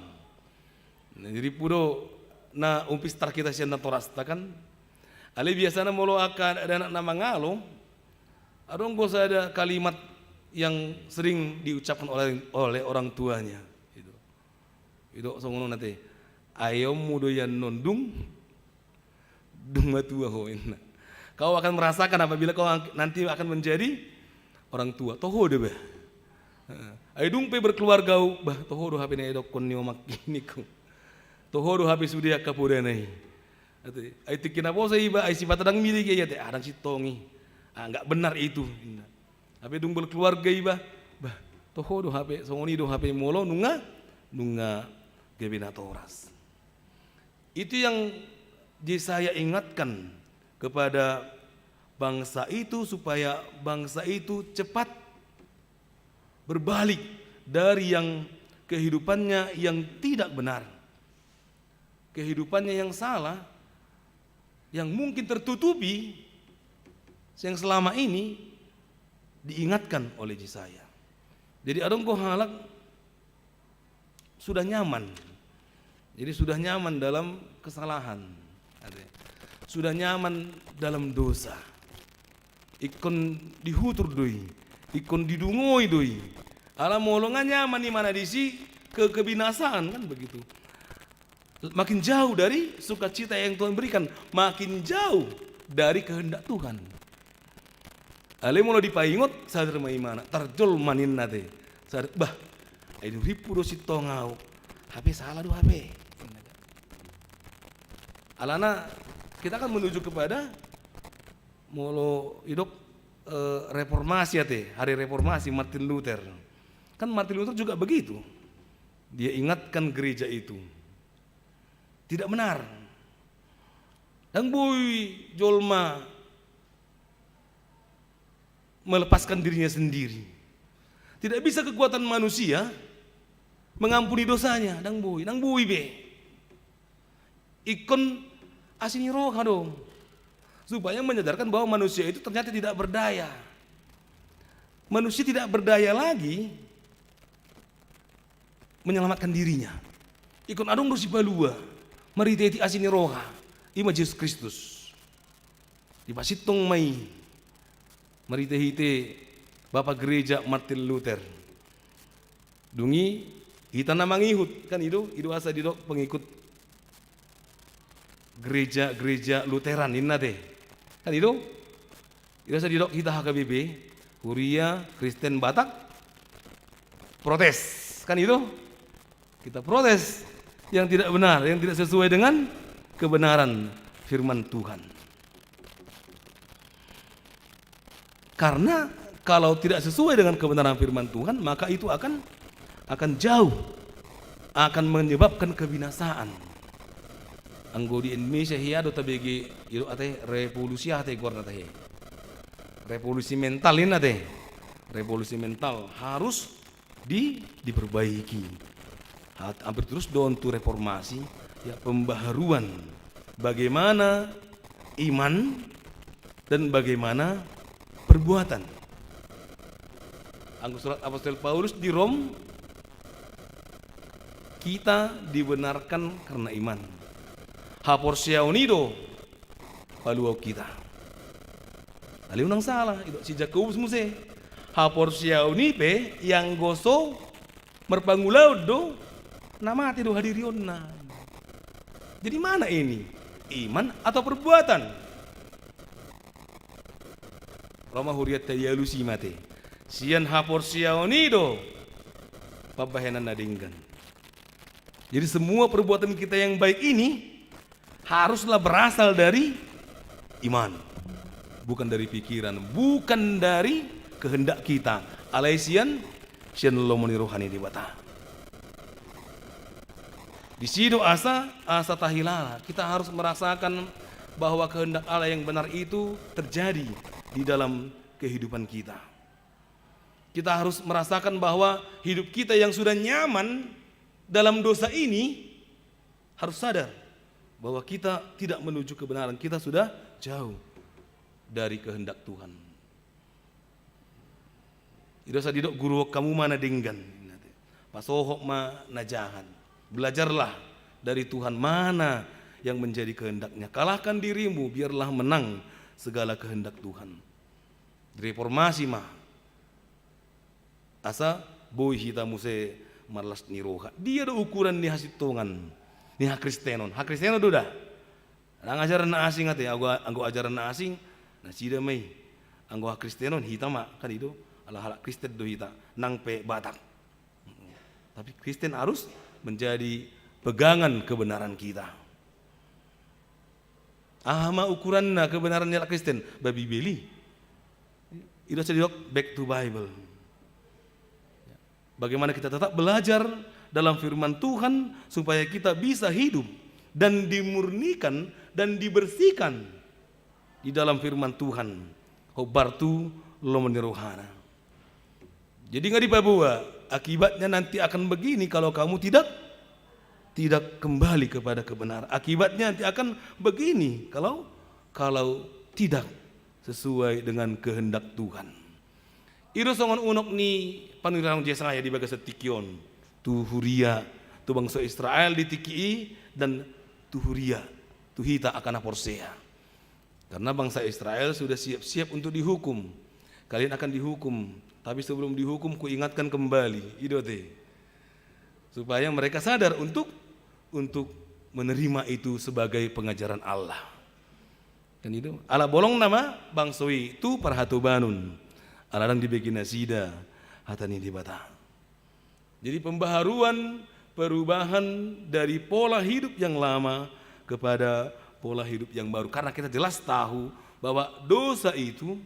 Nah, jadi pudo na umpis tar kita sian torasta kan. Ali biasanya molo akan ada anak nama ngalo. Adong bosa ada kalimat yang sering diucapkan oleh orang tuanya. Itu songono nanti. Ayo mudoyan nondung dunga tua hoin. Kau akan merasakan apabila kau nanti akan menjadi orang tua. Toho deh bah. Ayo dung pe berkeluarga bah toho do hape ne dok konyo makiniku. Toho do hape sudia kapudanai. Ayo tikin apa saya iba ayo sifat adang milik ya teh adang si tongi. Enggak benar itu. Hape dung berkeluarga iba bah toho do hape songoni do hape molo nunga gebina toras. Itu yang saya ingatkan kepada bangsa itu supaya bangsa itu cepat berbalik dari yang kehidupannya yang tidak benar, kehidupannya yang salah, yang mungkin tertutupi, yang selama ini diingatkan oleh Yesaya. Jadi adong ko halak sudah nyaman, jadi sudah nyaman dalam kesalahan. Sudah nyaman dalam dosa. Ikon dihutur doi, ikon didungoi doi. Ala molongan nyaman di mana disi kebinasaan kan begitu. Makin jauh dari sukacita yang Tuhan berikan, makin jauh dari kehendak Tuhan. Ale molo dipaingot sadar mai mana tarjol manin nate. Sadar bah ayo ripu do sitongau. HP salah do HP. Alana kita akan menuju kepada molo hidup reformasi ya teh, hari reformasi Martin Luther. Kan Martin Luther juga begitu. Dia ingatkan gereja itu tidak benar. Dan boy jolma melepaskan dirinya sendiri. Tidak bisa kekuatan manusia mengampuni dosanya. Dang boy be. Ikon asini roha dong, supaya menyadarkan bahwa manusia itu ternyata tidak berdaya. Manusia tidak berdaya lagi menyelamatkan dirinya. Ikon adong dosi balua, mariteti asini roha, ima Yesus Kristus. Dipasitong mai, maritehite Bapak Gereja Martin Luther. Dungi kita namangihut kan itu asa didok pengikut gereja Lutheran inna deh kan itu asa didok kita HKBP Huria Kristen Batak protes kan itu kita protes yang tidak benar, yang tidak sesuai dengan kebenaran firman Tuhan. Karena kalau tidak sesuai dengan kebenaran firman Tuhan, maka itu akan jauh, akan menyebabkan kebinasaan. Anggo di Indonesia hiado tabegi itu ate revolusi ate gorna teh. Revolusi mental ini teh. Revolusi mental harus diperbaiki. Hampir terus doon tu reformasi ya pembaharuan bagaimana iman dan bagaimana perbuatan. Anggo surat Apostol Paulus di Rom kita dibenarkan karena iman. Haporsia unido paluau kita. Ali unang salah itu si Jakobus muse. Haporsia unipe yang goso merpangulau do nama tido hadirionna. Jadi mana ini? Iman atau perbuatan? Roma huriat tayalusi mate. Sian haporsia unido pabahenan nadinggan. Jadi semua perbuatan kita yang baik ini haruslah berasal dari iman, bukan dari pikiran, bukan dari kehendak kita. Alaisian sian lomoni rohani di bata. Di situ asa tahilala kita harus merasakan bahwa kehendak Allah yang benar itu terjadi di dalam kehidupan kita. Kita harus merasakan bahwa hidup kita yang sudah nyaman dalam dosa ini harus sadar bahwa kita tidak menuju kebenaran, kita sudah jauh dari kehendak Tuhan. Ida sadidok guru kamu mana denggan, pasohok ma najahan. Belajarlah dari Tuhan mana yang menjadi kehendaknya. Kalahkan dirimu, biarlah menang segala kehendak Tuhan. Reformasi mah asa boy hita muse malas niroha. Dia ada ukuran ni hasitongan ni hakristenon. Hakristenon duda. Ang ajaran na asing ate, anggo ajaran na asing na sida may anggo hakristenon hita ma kan itu ala Kristen do hita nang pe batak. Tapi Kristen harus menjadi pegangan kebenaran kita. Ahma ukuran na kebenaran nila Kristen babi beli. Itu sedok back to Bible. Bagaimana kita tetap belajar dalam firman Tuhan supaya kita bisa hidup dan dimurnikan dan dibersihkan di dalam firman Tuhan. Hobartu lo menirohana. Jadi nggak dibawa, akibatnya nanti akan begini kalau kamu tidak kembali kepada kebenaran. Akibatnya nanti akan begini kalau tidak sesuai dengan kehendak Tuhan. Iro songon unok ni panurang jesa ya di bagas tikion. Tu huria, tu bangsa Israel di tiki dan tu huria, tu hita akan aporsea. Karena bangsa Israel sudah siap-siap untuk dihukum. Kalian akan dihukum, tapi sebelum dihukum ku ingatkan kembali, idote. Supaya mereka sadar untuk menerima itu sebagai pengajaran Allah. Dan itu ala bolong nama bangsoi itu parhatubanun. Alarang dibikin nasida hatani dibata. Jadi pembaharuan, perubahan dari pola hidup yang lama kepada pola hidup yang baru. Karena kita jelas tahu bahwa dosa itu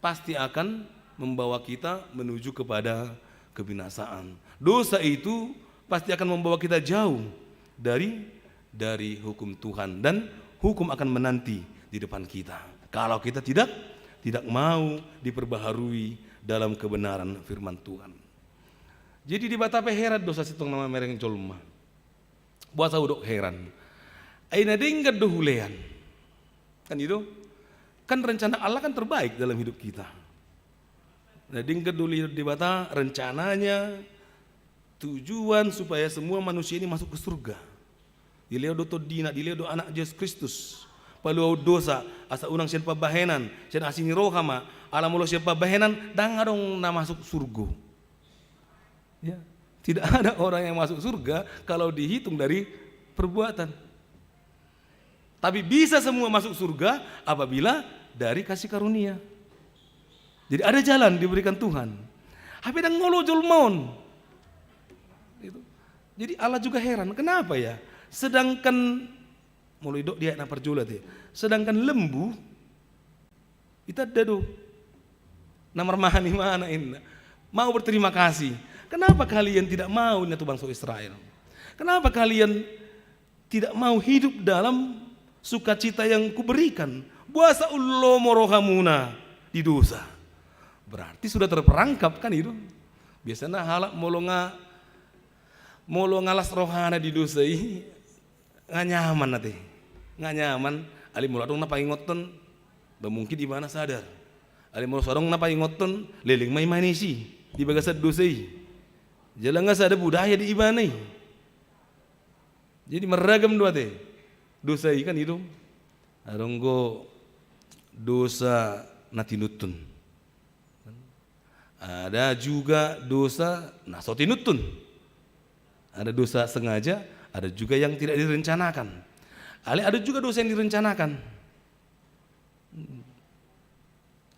pasti akan membawa kita menuju kepada kebinasaan. Dosa itu pasti akan membawa kita jauh dari hukum Tuhan dan hukum akan menanti di depan kita. Kalau kita tidak mau diperbaharui dalam kebenaran firman Tuhan. Jadi di batape heran dosa sitong nama mereng colma. Buat udok heran. Aina denggat dohulean. Kan itu? Kan rencana Allah kan terbaik dalam hidup kita. Nah denggat dulu di bata rencananya tujuan supaya semua manusia ini masuk ke surga. Dileo do todina, dileo do anak Yesus Kristus. Paluau dosa asa unang sian pabahenan, sian asini rohama, alamulo sian pabahenan dangarong na masuk surga. Ya, tidak ada orang yang masuk surga kalau dihitung dari perbuatan. Tapi bisa semua masuk surga apabila dari kasih karunia. Jadi ada jalan diberikan Tuhan. Tapi dan ngolojol maun. Jadi Allah juga heran, kenapa ya? Sedangkan mulai dok dia nak perjulat ya. Sedangkan lembu itu ada do. Namar mahani mana ini? Mau berterima kasih. Kenapa kalian tidak mau nyatu bangsa Israel? Kenapa kalian tidak mau hidup dalam sukacita yang kuberikan? Buasa ullo morohamuna di dosa. Berarti sudah terperangkap kan itu. Biasanya halak molo ngalas rohana di dosa ini nggak nyaman nanti, nggak nyaman. Ali mula dong napa ingoton, mungkin di mana sadar. Ali mula sorong napa ingoton, leling mai manisi di bagasat dosa ini. Jalan nggak ada budaya di ibana. Jadi meragam dua teh dosa ini kan itu. Aronggo dosa natinutun. Ada juga dosa nasotinutun. Ada dosa sengaja, ada juga yang tidak direncanakan. Ada juga dosa yang direncanakan.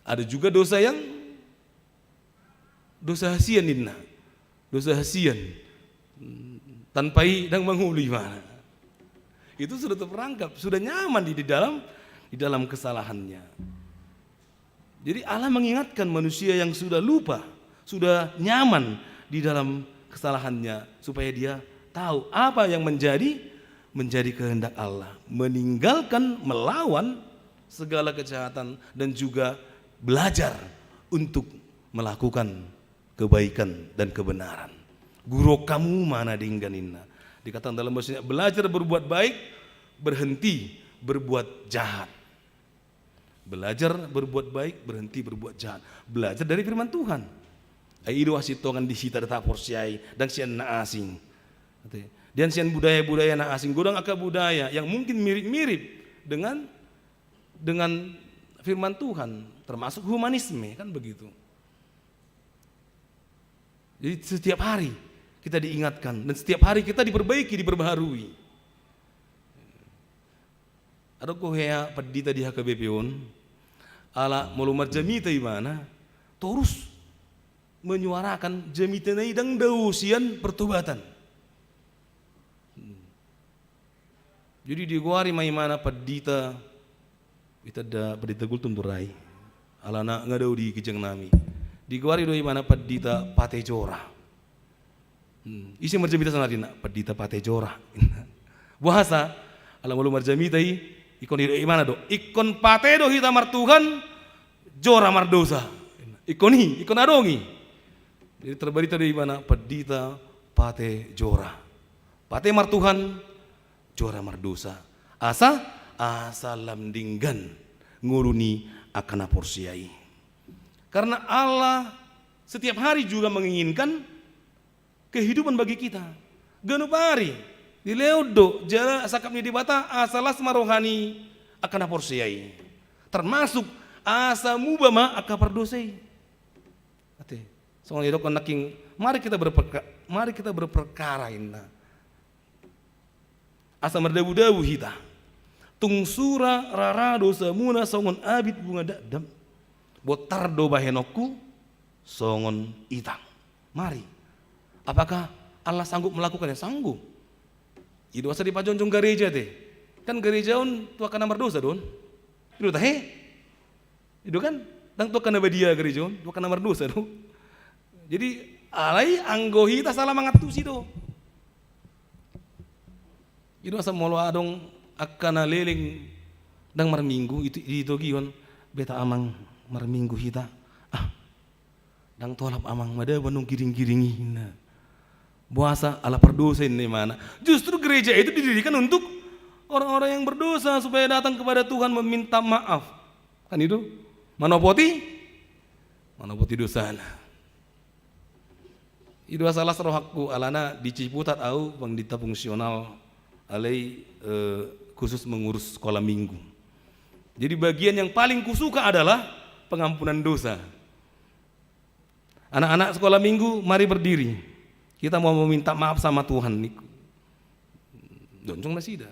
Ada juga dosa yang dosa hasian inna. Dosa hasian. Tanpa hidang menghuli mana. Itu sudah terperangkap, sudah nyaman di dalam kesalahannya. Jadi Allah mengingatkan manusia yang sudah lupa, sudah nyaman di dalam kesalahannya supaya dia tahu apa yang menjadi menjadi kehendak Allah, meninggalkan, melawan segala kejahatan dan juga belajar untuk melakukan kebaikan dan kebenaran. Guru kamu mana dingganinna. Dikatakan dalam bahasa belajar berbuat baik, berhenti berbuat jahat. Belajar berbuat baik, berhenti berbuat jahat. Belajar dari firman Tuhan. Aido asitongan disita tak porsiai dan sian na asing. Dan sian budaya-budaya na asing, godang aka budaya yang mungkin mirip-mirip dengan firman Tuhan, termasuk humanisme, kan begitu. Jadi setiap hari kita diingatkan dan setiap hari kita diperbaiki, diperbaharui. Ada kohea pedita di HKBP-on, ala mulumar jamita imana, terus menyuarakan jamita na idang dausian pertobatan. Jadi di guari maimana pedita itada pedita gultun turai, ala na ngadau di kijang nami. Di guari doi mana pedita patejora. Isi marjamita sanarina pedita patejora. Bahasa ala mulumar jamita ikon hidup imana do, ikon pate do hita mar Tuhan, jora mar dosa. Ikon adongi. Jadi terberita di mana pedita pate jora. Pate mar Tuhan, jora mar dosa. Asa lamdinggan nguruni akan porsiai. Karena Allah setiap hari juga menginginkan kehidupan bagi kita. Ganupari di leodo jara sakapnya di bata asalas marohani akan porsiai. Termasuk asa mubama akan perdosai. Ate, soalnya dok naking mari kita berperkara inna. Asa merdabu-dabu hita. Tungsura rara dosa muna songon abid bunga dadam. Botardo bahenoku songon itang. Mari. Apakah Allah sanggup melakukannya? Sanggup. Itu asa di pajonjong gereja teh. Kan gereja on tua kana berdosa don. Itu tah Itu kan tang tua kana badia gereja on tua kana berdosa do. Jadi alai anggohi ta salah mangatusi do. Itu asa molo adong akana leling dang marminggu itu gion beta amang marminggu hita dang tolap amang mada banung giring-giringi buasa ala perdosa ini mana. Justru gereja itu didirikan untuk orang-orang yang berdosa supaya datang kepada Tuhan meminta maaf, kan itu manopoti dosa. Itu salah rohakku alana di Ciputat au pangdita fungsional alai khusus mengurus sekolah minggu. Jadi bagian yang paling kusuka adalah pengampunan dosa. Anak-anak sekolah minggu mari berdiri. Kita mau meminta maaf sama Tuhan. Doncong nasida.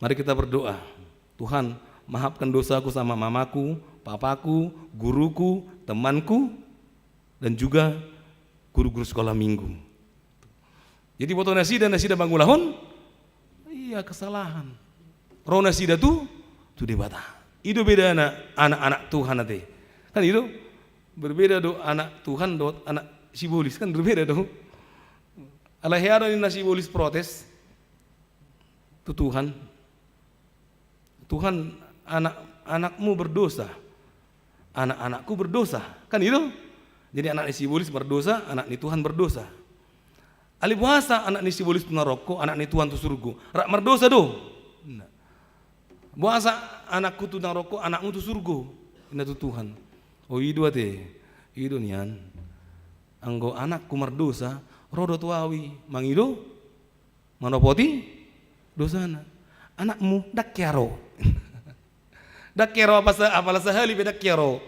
Mari kita berdoa. Tuhan, maafkan dosaku sama mamaku, papaku, guruku, temanku, dan juga guru-guru sekolah minggu. Jadi foto nasida banggulahon, iya kesalahan. Roh nasida tuh debata. Itu beda anak-anak Tuhan nanti. Kan itu berbeda do anak Tuhan do anak sibolis kan berbeda do. Alahera ini sibolis protes. Itu Tuhan anak-anakmu berdosa. Anak-anakku berdosa. Kan itu. Jadi anak sibolis berdosa, anak ni Tuhan berdosa. Ali puasa anak ni sibolis tu naroko, anak ni Tuhan tu surga. Rak berdosa do. Buasa anakku tu nang rokok, anakmu tu surga. Ina tu Tuhan. Oh idu ate, idu nian. Anggo anakku merdosa, rodo tuawi, mangido, manopoti, dosana. Anakmu dakyaro. Dakyaro apalah sehali beda dakyaro.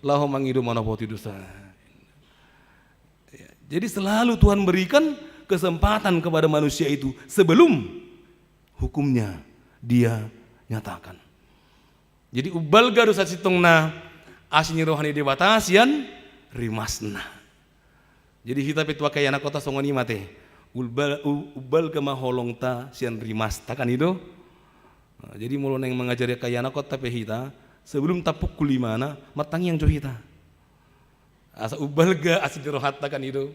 Laho mangido manopoti dosa. Jadi selalu Tuhan berikan kesempatan kepada manusia itu sebelum hukumnya dia nyatakan. Jadi ubalga dosa sitongna asini rohani debatasian rimasna. Jadi kita petua kaya anak kota songoni mate ubal ke maholongta sian rimasta kan itu. Jadi mulai yang mengajari kaya anak kota pehita sebelum tapuk kulimana martangi yang johita. Asa ubalga asini rohata kan itu.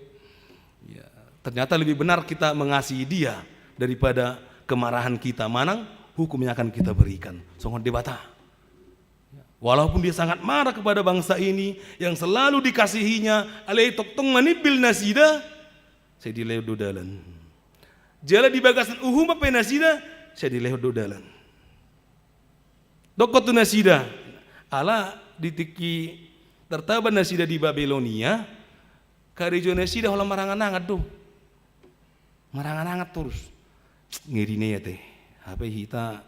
Ya, ternyata lebih benar kita mengasihi dia daripada kemarahan kita, manang hukum yang akan kita berikan. Songon debata. Walaupun dia sangat marah kepada bangsa ini yang selalu dikasihinya, alai toktong manibil nasida, saya dileo dodalan. Jala di bagasan uhum apa nasida, saya dileo dodalan. Dokot tu nasida, ala ditiki tertaban nasida di Babilonia, karejo nasida hola marangan-angat tuh. Marangan-angat terus. Ngirine ya teh. Apa hita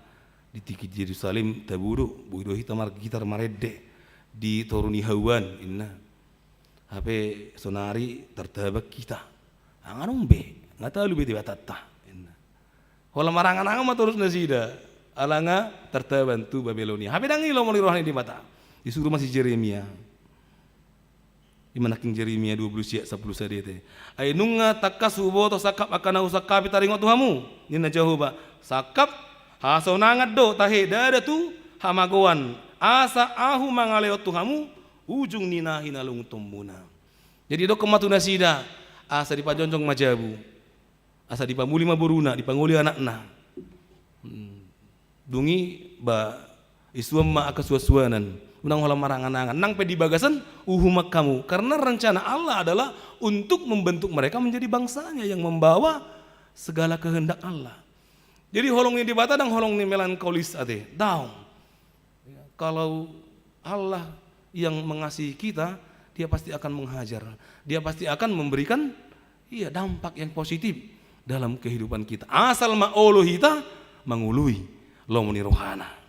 di tiki Yerusalem taburu, buido hita mar gitar marede di toruni hawan inna. Apa sonari tertabak kita. Anganong be, ngata lu be batata inna. Hola marangan-angat mah terus nasida. Alanga tertaban tu Babilonia. Apa dangi lo mau rohani di mata. Disuruh masih Jeremia. Di mana King Jeremia 20 10 sadete. Ai nunga takasubo to sakap akan usakap taringot tuhamu. Nina Jehovah. Sakap haso nangat do tahe dada tu hamagoan. Asa ahu mangaleo tuhamu ujung nina hinalung tumbuna. Jadi do kematu nasida. Asa dipajonjong majabu. Asa dipamuli maburuna, dipanguli anakna. Dungi ba isuam ma akasuasuanan. Unang hola marangan-angan nang pedi bagasan uhumak kamu, karena rencana Allah adalah untuk membentuk mereka menjadi bangsanya yang membawa segala kehendak Allah. Jadi holong yang dibata dan holong ni melankolis ate down. Kalau Allah yang mengasihi kita, dia pasti akan menghajar, dia pasti akan memberikan dampak yang positif dalam kehidupan kita. Asal ma'olo hita mengului lo muni rohana.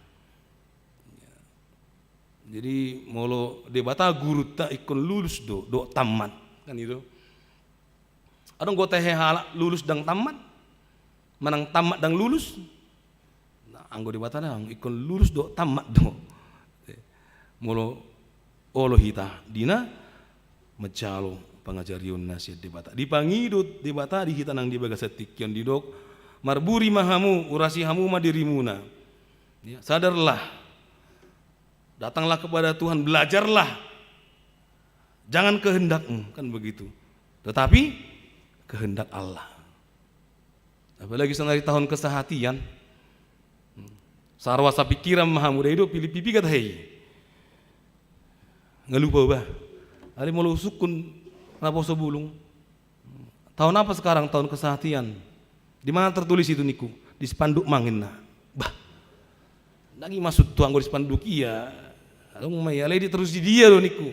Jadi molo debata guru tak ikon lulus do tamat kan itu. Adong go teh hala lulus dang tamat. Manang tamat dang lulus. Nah, anggo debata dang ikon lulus do tamat do. Molo olo hita dina macalo pangajarion nasihat debata. Dipangidut debata di hita nang di bagasetik yon didok marburi mahamu urasi hamu madirimuna. Ya, sadarlah. Datanglah kepada Tuhan, belajarlah. Jangan kehendakmu, kan begitu. Tetapi kehendak Allah. Apalagi senari tahun kesehatian. Sarwa sapikiran maha muda hidup pilih pipi kata hei. Ngelupa bah. Hari mau sukun raposo bulung. Tahun apa sekarang tahun kesehatian? Di mana tertulis itu niku? Di spanduk mangin nah. Bah. Lagi masuk tuang di spanduk iya. Lalu may alay di terus di dia lo niku.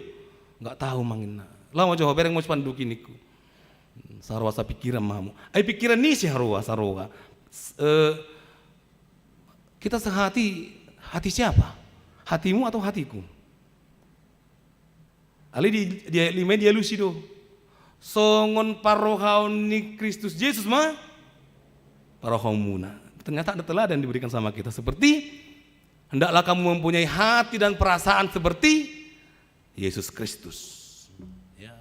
Enggak tahu mangin nah. Lah mau coba bereng mau spanduk niku. Sarwa sa pikiran mahamu. Ai pikiran ni si sarwa. Kita sehati, hati siapa? Hatimu atau hatiku? Ali dia lima dia lusido. Songon parohaun ni Kristus Yesus mah parohaumuna. Ternyata ada teladan diberikan sama kita seperti hendaklah kamu mempunyai hati dan perasaan seperti Yesus Kristus. Ya.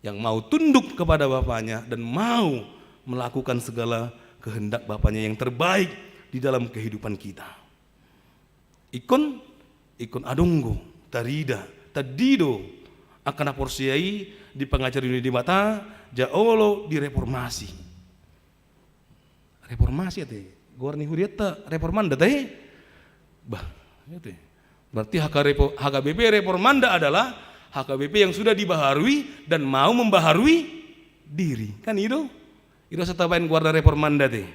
Yang mau tunduk kepada Bapaknya dan mau melakukan segala kehendak Bapaknya yang terbaik di dalam kehidupan kita. Ikon adunggo, tarida, tadido akan aporsiai di pengajar ini di mata, jaolo di reformasi. Reformasi ya teh, gorni huriata reformanda teh. Bah, itu. Berarti HKBP reformanda adalah HKBP yang sudah dibaharui dan mau membaharui diri. Kan itu? Itu setabain guarda reformanda teh.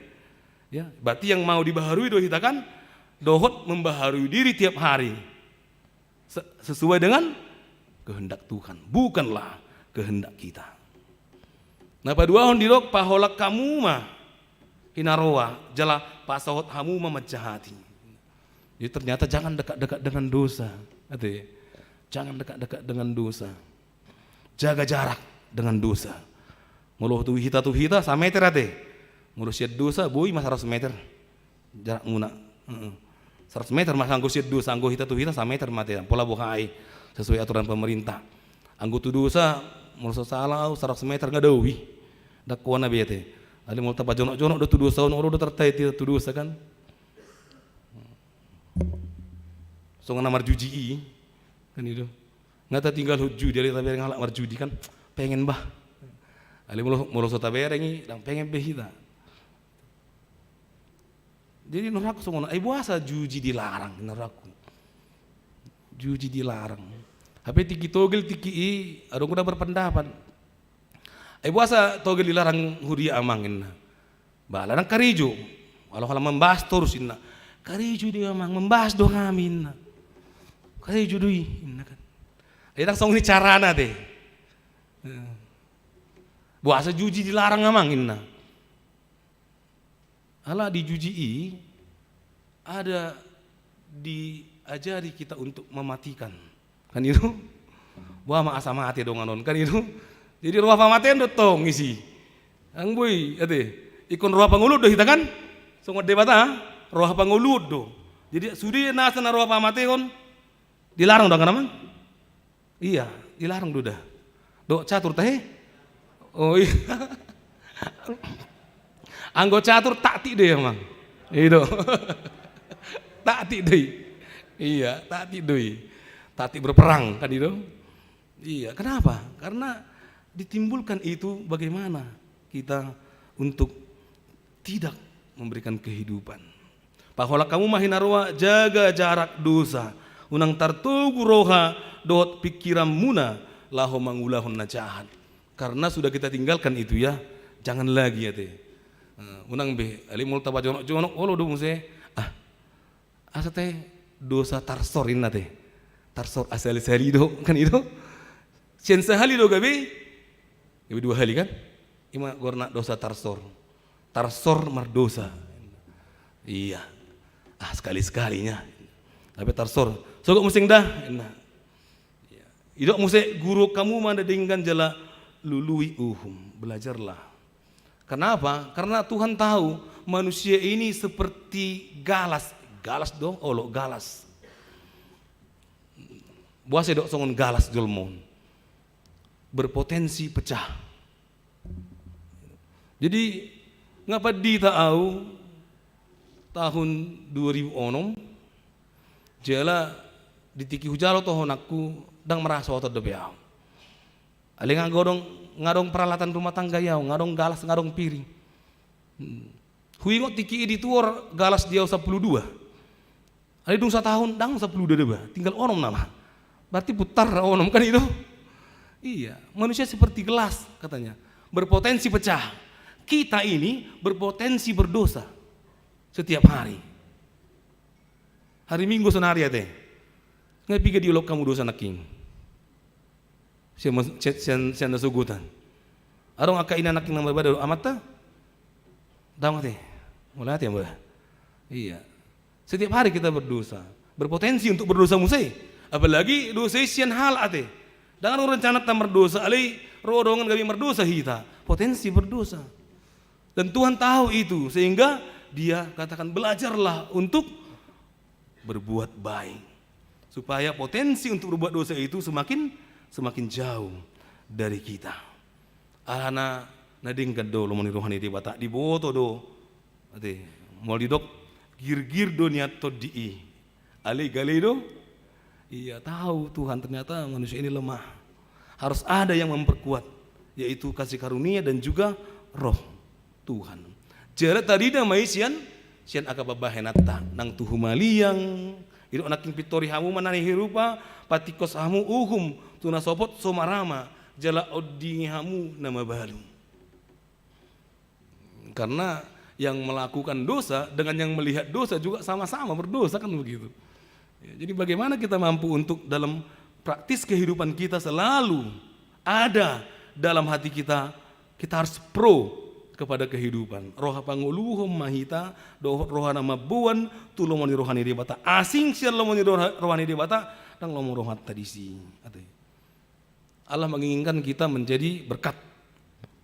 Ya, berarti yang mau dibaharui do kita kan dohot membaharui diri tiap hari. Sesuai dengan kehendak Tuhan, bukanlah kehendak kita. Nah, paduahon dirok paholak kamu mah hinaroa jala pasahot hamu memecah hati. Jadi ternyata jangan dekat-dekat dengan dosa. Jangan dekat-dekat dengan dosa. Jaga jarak dengan dosa. Muluh tu hita sameter ate. Muluh siat dosa boi mas 100 meter. Jarak muna. 100 meter mas anggo siat dosa, anggo hita sameter mate. Pola bokai sesuai aturan pemerintah. Anggo tu dosa muluh salah 100 meter ngadawi. Dak kuana bete. Ali mul tapa jonok-jonok do tu dosa ono do tertai tu dosa kan. So namar judi kan itu. Ngata tinggal judi dari tabereng halak mar judi kan pengen bah. Ali mulu so tabereng dan pengen behita. Jadi noraku semua, buasa juji dilarang noraku. Juji dilarang. Tapi tiki togel tiki ada kuda berpendapat. Buasa togel dilarang huria amangin. Balarang karijo. Kalau membahas terusin. Karijo dia amang membahas doang amin. Karijo dui. Dia song ini carana deh. Buasa juji dilarang amangin. Ala di juji ada diajari kita untuk mematikan. Kan itu? Wah ma asa mati dong anon kan itu. Jadi ruah pamatian dotong isi. Ang boy ate ikon ruah pangulud do kita kan? Songo debata ruah pangulud do. Jadi sudi nasa na ruah pamatian dilarang dong kan amang? Iya, dilarang duda. Do catur teh? Oh iya. Anggo catur takti deh emang. Itu. Takti deh. Iya, takti deh. Takti berperang kan itu. Iya, kenapa? Karena ditimbulkan itu bagaimana kita untuk tidak memberikan kehidupan. Pahola kamu mahinarwa jaga jarak dosa. Unang tartugu roha dot pikiran muna laho mangulahun najahan. Karena sudah kita tinggalkan itu ya, jangan lagi ya teh. Unang be, ali multa jonok olo do muse. Asa teh dosa tarsorin na teh. Tarsor asal salido kan itu. Sian sehali do gabe. Gabe 2 hari kan? Ima gorna dosa tarsor. Tarsor mardosa. Iya. Sekali-sekalinya. Tapi tarsor. Sogok musing dah. Idok muse guru kamu mana dengan jala lului belajarlah. Kenapa? Karena Tuhan tahu manusia ini seperti galas. Galas dong, olo galas. Buase dok songon galas jolmon. Berpotensi pecah. Jadi ngapa di tahu tahun 2006 jala ditiki hujalo tohonakku dang merasa otot debeau. Ali ngadong peralatan rumah tangga yau, ngadong galas, ngadong piring. Huingot tiki di tuor galas dia 12. Ali dung 1 tahun dang 12 deba, tinggal onom nama. Berarti putar onom kan itu. Iya, manusia seperti gelas katanya, berpotensi pecah. Kita ini berpotensi berdosa setiap hari. Hari Minggu senari ya teh. Nggak pikir diolok kamu dosa naking. Sian nasugutan. Arong aka ina naking nama baru amat ta? Tahu teh. Mulai ya mbak. Iya. Setiap hari kita berdosa, berpotensi untuk berdosa musai. Apalagi dosa sian hal ate. Dengan rencana tak berdosa, alai rodongan kami berdosa hita, potensi berdosa. Dan Tuhan tahu itu, sehingga Dia katakan belajarlah untuk berbuat baik, supaya potensi untuk berbuat dosa itu semakin jauh dari kita. Alana nading kado lomoni rohani di bata di boto do, ate mau didok gir do niat to di, alai gali do. Iya tahu Tuhan ternyata manusia ini lemah. Harus ada yang memperkuat, yaitu kasih karunia dan juga roh Tuhan. Jara tadi namai sian akababahenata nang tuhumaliang itu anaking pitori hamu manani hirupa patikos hamu uhum tuna sopot somarama jala oddi hamu nama balu. Karena yang melakukan dosa dengan yang melihat dosa juga sama-sama berdosa kan begitu. Ya, jadi bagaimana kita mampu untuk dalam praktis kehidupan kita selalu ada dalam hati kita harus pro kepada kehidupan. Roha panguluhum mahita rohana mabuan tulomoni rohani debata asing sian lomoni rohani debata dan lomong rohat tadisi. Allah menginginkan kita menjadi berkat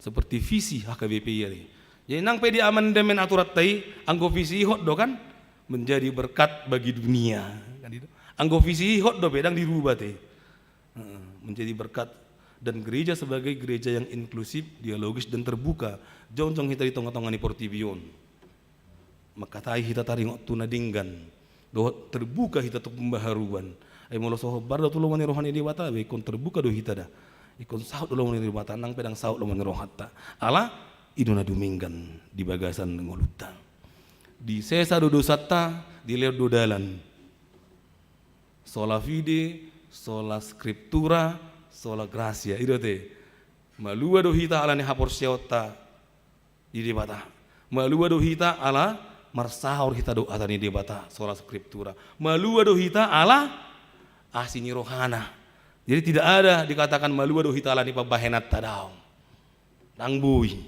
seperti visi HKBP ini. Jadi nang pedi amandemen aturat tai anggo visi hot do kan menjadi berkat bagi dunia. Anggo visi hot do bedang dirubah teh menjadi berkat dan gereja sebagai gereja yang inklusif, dialogis dan terbuka. Jong kita di tengah-tengah ni portibion. Maka tai kita taring tuna dinggan. Do terbuka kita untuk pembaharuan. Ai molo soho barda tu lomani rohani dewata be kon terbuka do kita dah. Ikon saut do lomani dewata nang pedang saut lomani rohatta. Ala iduna duminggan di bagasan ngoluta. di sesa do dosata di leo do dalan. Sola fide, sola scriptura, sola gracia. Itu teh. Malua do hita ala ne hapor seota di debata. Malua do hita ala marsahor hita do atani debata sola scriptura. Malua do hita ala asini rohana. Jadi tidak ada dikatakan malua do hita ala ni pabahenat tadau. Tangbui.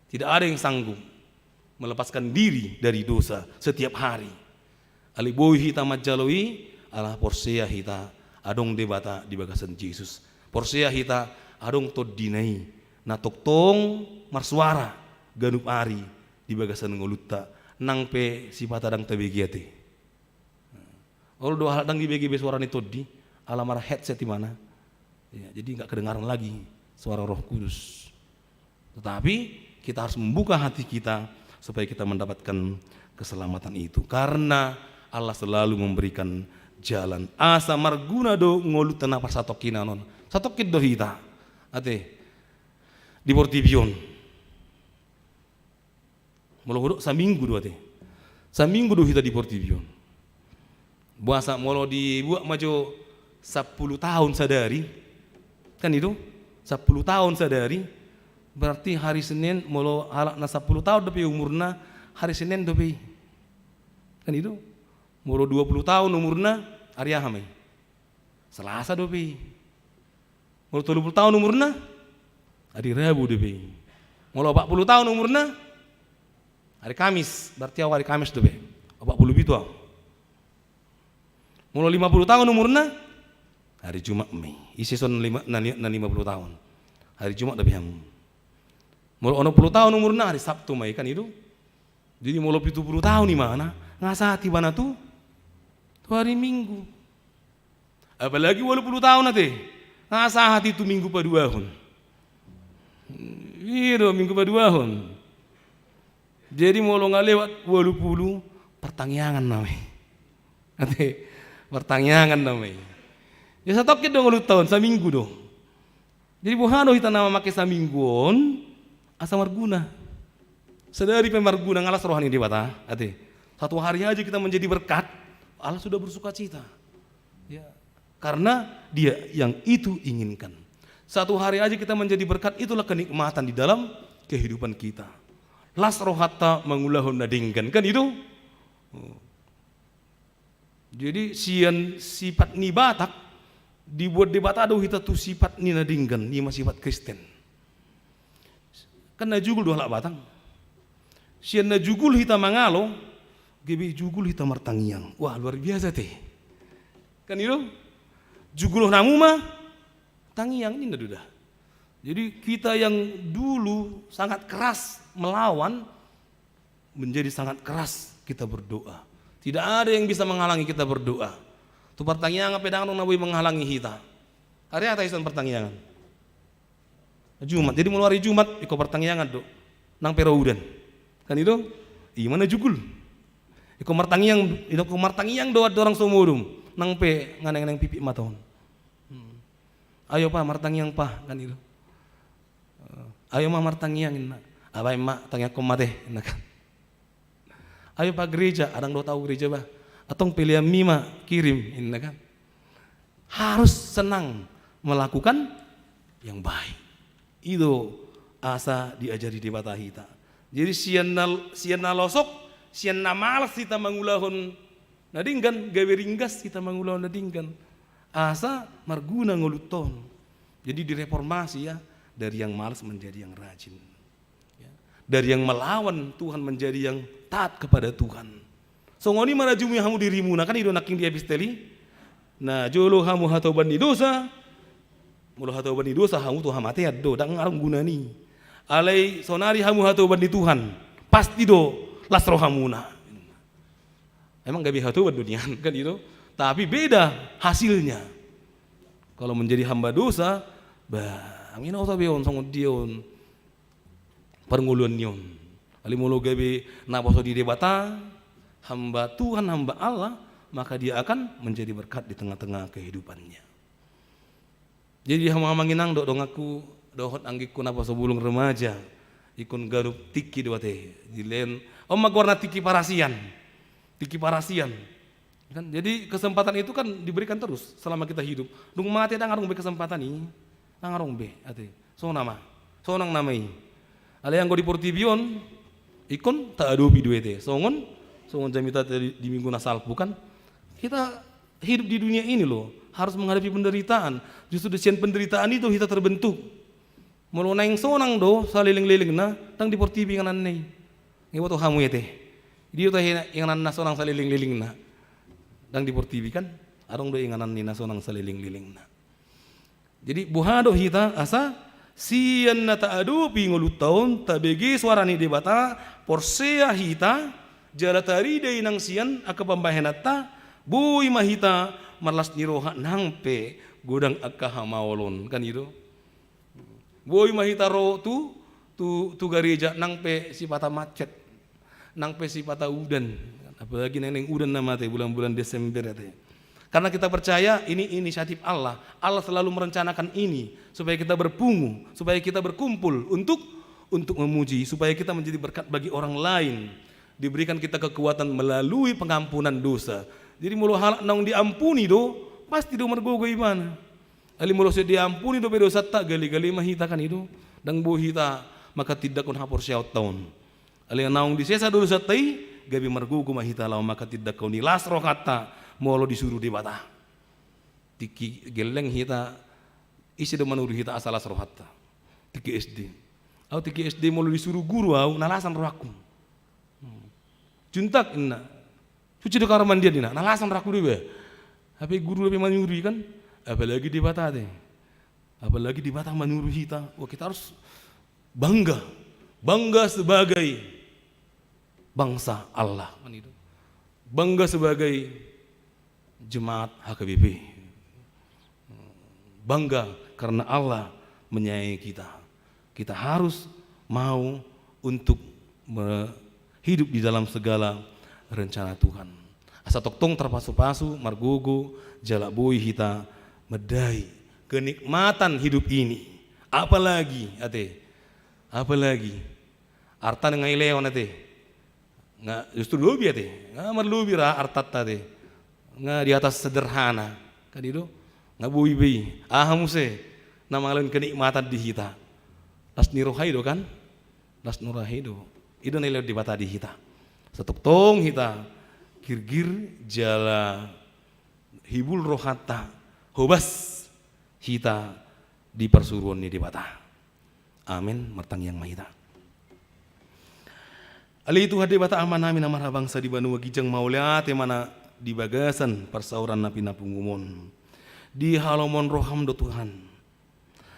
Tidak ada yang sanggup melepaskan diri dari dosa setiap hari. Aliboi hita majaloi ala porsea hita adong debata di bagasan Yesus. Porsea hita adong tod dinai na toktong marsuara ganup ari di bagasan ngolutta nang pe sipata dang tabegiate. Ol do hal dang dibagi be suara ni toddi ala mar headset di mana. Ya, jadi enggak kedengaran lagi suara Roh Kudus. Tetapi kita harus membuka hati kita supaya kita mendapatkan keselamatan itu. Karena Allah selalu memberikan jalan. Asa marguna do ngolut tanah satokin non. Satokit do hita. Ate di Portivion. Molo saminggu do ate. Saminggu do hita di Portivion. Buasa molo dibuat maju 10 tahun sadari. Kan itu? 10 tahun sadari. Berarti hari Senin molo halak na 10 tahun tapi umurna hari Senin tapi kan itu molo 20 tahun umurna hari Ahame Selasa dopi molo 30 tahun umurna hari Rabu dopi molo 40 tahun umurna hari Kamis berarti hari Kamis dopi 40 bitu molo 50 tahun umurna hari Jumat Mei isi son 50 tahun hari Jumat dopi ham molo 60 tahun umurna hari Sabtu Mei kan itu. Jadi molo 70 tahun di mana? Ngasati mana tuh? Hari Minggu. Apalagi 80 tahun nanti. Ngasati itu Minggu paduahun. Iya Minggu paduahun. Jadi molo ngalewat 80 pertangyangan namanya. Nanti pertangyangan namanya. Ya satokit dong 80 tahun saminggu dong. Jadi buhano kita nama make samingguon asa marguna. Sedari pemarguna ngalas rohani di bata. Ati. Satu hari aja kita menjadi berkat, Allah sudah bersuka cita. Ya. Karena dia yang itu inginkan. Satu hari aja kita menjadi berkat, itulah kenikmatan di dalam kehidupan kita. Las rohata mengulahun nadingkan. Kan itu? Jadi sian sifat ni Batak dibuat di Batado hita tu sifat ni nadingkan, ni sifat Kristen. Kan najugul dua lak batang. Sian najugul hita mangalo, gebe jugul hita martangiang. Wah luar biasa teh. Kan itu? Jugul namu mah tangiang ini ndak. Jadi kita yang dulu sangat keras melawan menjadi sangat keras kita berdoa. Tidak ada yang bisa menghalangi kita berdoa. Tu pertanyaan pedang nabi menghalangi kita. Hari apa isan pertanyaan? Jumat. Jadi mulai hari Jumat iko pertanyaan do nang peroudan. Kan itu? Imana jugul. Iko martangiang do orang sumurum nang pe nganeng pipi maton. Ayo pa martangiang pa kan itu. Ayo ma martangiang inna. Abay ma tanya ko mate inna kan. Ayo pa gereja, adang do tahu gereja ba. Atong pilih mima kirim inna kan. Harus senang melakukan yang baik. Itu asa diajari di bata hita. Jadi sian na losok, sian na malas kita mangulahon nadinggan, gawe ringgas kita mangulahon nadinggan. Asa marguna ngoluton. Jadi direformasi ya, dari yang malas menjadi yang rajin. Ya. Dari yang melawan Tuhan menjadi yang taat kepada Tuhan. So ngoni marajumi hamu dirimu, nah kan itu naking di episteli. Nah jolo hamu hatoban di dosa. Mula hatoban di dosa hamu Tuhan mati do dang arang gunani. Alai sonari hamu hatoban di Tuhan pasti do lasro hamuna. Emang gak bisa hatoban dunia kan itu, tapi beda hasilnya. Kalau menjadi hamba dosa, bang ini usah bion songon dion pernguluan nion. Ali mulu gabe naboso di debata hamba Tuhan hamba Allah, maka dia akan menjadi berkat di tengah-tengah kehidupannya. Jadi hama-hama nginang dong aku dohot anggiku napa sebulung remaja. ikon garup tiki dua teh dilen magwarna tiki parasian kan. Jadi kesempatan itu kan diberikan terus selama kita hidup. Dung mati dah ngarung be kesempatan ini, ngarung be ate. Sonang namai. Ale yang go di Portibion ikon tak adu video teh. Songon jamita di minggu nasal bukan. Kita hidup di dunia ini loh harus menghadapi penderitaan. Justru dari penderitaan itu kita terbentuk. Mulu naing sonang do saliling-liling na tang di Portibi nganan nei. Ngewo to hamu teh. Dia tuh yang nan sonang saliling-liling na. Dang di Portibi kan arong do inganan ni nasonang saliling-liling na. Jadi buhado hita asa sian na taadu pingulut taon tabegi suara ni debata porsea hita jala tari day nang sian aka pambahenata bui mahita marlas niroha nangpe godang akka hamawolon kan itu. Bui mahita ro tu gareja nangpe sipata macet nangpe sipata udan. Apalagi neneng udan nama teh bulan-bulan Desember teh. Karena kita percaya ini inisiatif Allah. Allah selalu merencanakan ini supaya kita berpungu, supaya kita berkumpul untuk memuji, supaya kita menjadi berkat bagi orang lain. Diberikan kita kekuatan melalui pengampunan dosa. Jadi mulu halak naung diampuni do, pasti do mergogo iman. Ali mulu se diampuni do dosa tak gali-gali mahita kan itu, dang bo hita maka tidak kun hapor syaut taun. Ali naung disesa dosa tai gabi margugu mahita law maka tidak kau nilas rokata molo disuruh di bata tiki geleng hita isi do manuru hita asalas rohata tiki SD molo disuruh guru au nalasan rohaku juntak inna suci do karaman dia dina nalasan raku dewe tapi guru lebih manyuri kan apalagi di bata teh apalagi di bata manuru hita wah kita harus bangga sebagai bangsa Allah, bangga sebagai jemaat HKBP, bangga karena Allah menyayangi kita. Kita harus mau untuk hidup di dalam segala rencana Tuhan. Asa toktong terpasu-pasu, margogo, jalak boi hita, medai kenikmatan hidup ini. Apalagi, arta dengan ileon ate. Nggak justru lebih teh nggak merlubi ra artat tadi nggak di atas sederhana kan itu nggak bui ahamuse nama lain kenikmatan di hita las nirohaido kan las nurahaido itu nilai di bata di hita setuk tong hita girgir jala hibul rohata hobas hita di persuruan ni di bata amin mertang yang mahita. Ali itu hadi bata aman nami namara bangsa di Banua Gijang Mauliate mana di bagasan persauran napi napungumon di halomon roham do Tuhan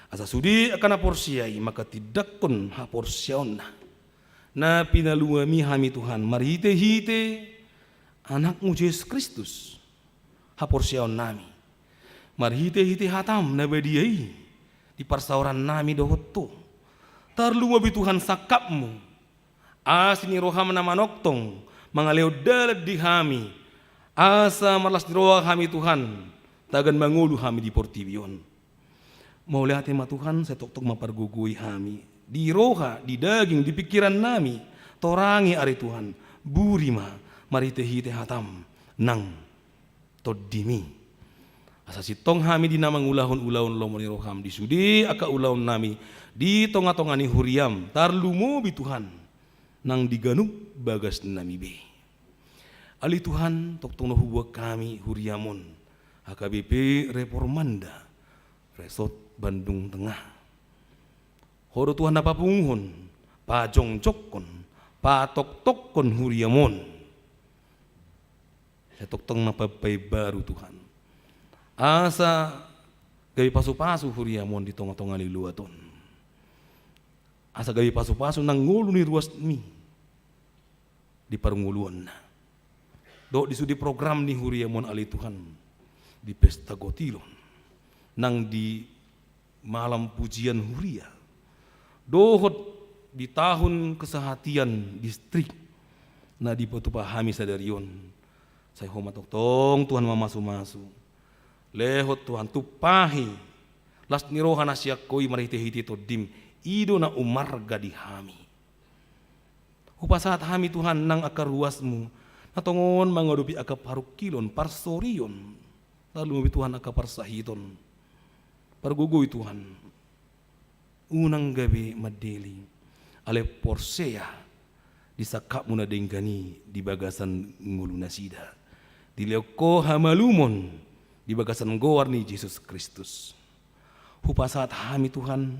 asa sudi akan aporsiai maka tidak pun haporsiaon na pinaluami hami Tuhan marhite hite anakmu Yesus Kristus haporsiaon nami marhite hite hatam na badiai di persauran nami dohoto tarluabi Tuhan sakapmu asini roham nama noktong mangaleo dalat di hami asa malas roha hami Tuhan tagan mangulu hami di Portibion mau lihat tema Tuhan saya tok mapargugui hami di roha di daging di pikiran nami torangi ari Tuhan burima mari tehite hatam nang todimi asa sitong hami di nama ulahun lomoni roham di sudi aka ulahun nami di tonga-tongani huriam tarlumo bi Tuhan nang diganub bagas nami be. Ali Tuhan tok tong hubua kami huriamon HKBP Reformanda Resort Bandung Tengah. Horo Tuhan apa punghon, pajong cokon, patok tokon huriamon. Setok tong napapai baru Tuhan. Asa gawi pasu-pasu huriamon di tonga-tonga liluaton. Asa gawi pasu-pasu nang ngulu ni ruas mi. Di parunguluan do disudi program ni huriamon ali Tuhan di pesta gotilon nang di malam pujian huria dohot di tahun kesehatian distrik na di potupahami sadarion saya hormat tong Tuhan mamasu-masu lehot Tuhan tupahi Las nirohana siya koi mariti-hiti to dim ido na umarga di hami. Upasahat hami Tuhan nang akaruasmu natongon mangadupi akaparukilon parsorion lalu Tuhan akaparsahiton pargugoy Tuhan unang gabi madeli ale porsea disakap muna denggani di bagasan ngulu nasida dileko hamalumon di bagasan goar ni Yesus Kristus. Hupasahat hami Tuhan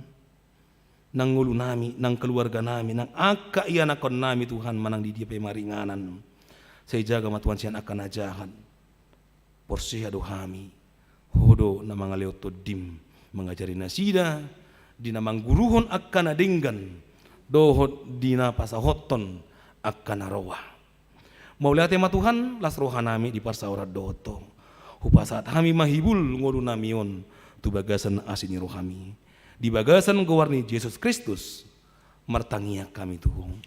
nang ngulu nami, nang keluarga nami, nang aka iyan akon nami Tuhan manang di dia pemaringanan. Saya jaga matuan siyan akan ajahan. Porsea do hami, hodo na mga leoto dim, mengajari nasida, di namang guruhon akan adenggan, dohot di na pasahoton akan arawa. Mau lihat tema Tuhan, las roha nami di parsaurat doto. Hupasaat hami mahibul ngolu namion, tu bagasan asini rohami. Di bagasan gowarni Yesus Kristus, martangia kami Tuhan.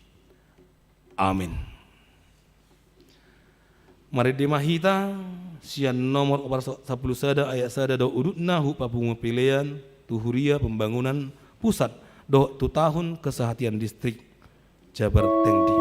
Amin. Mari dimahita sian nomor 10 sada ayat sada do udutna hu papungu pilihan tuhuria pembangunan pusat do tu tahun kesehatian distrik Jabar Tengdi.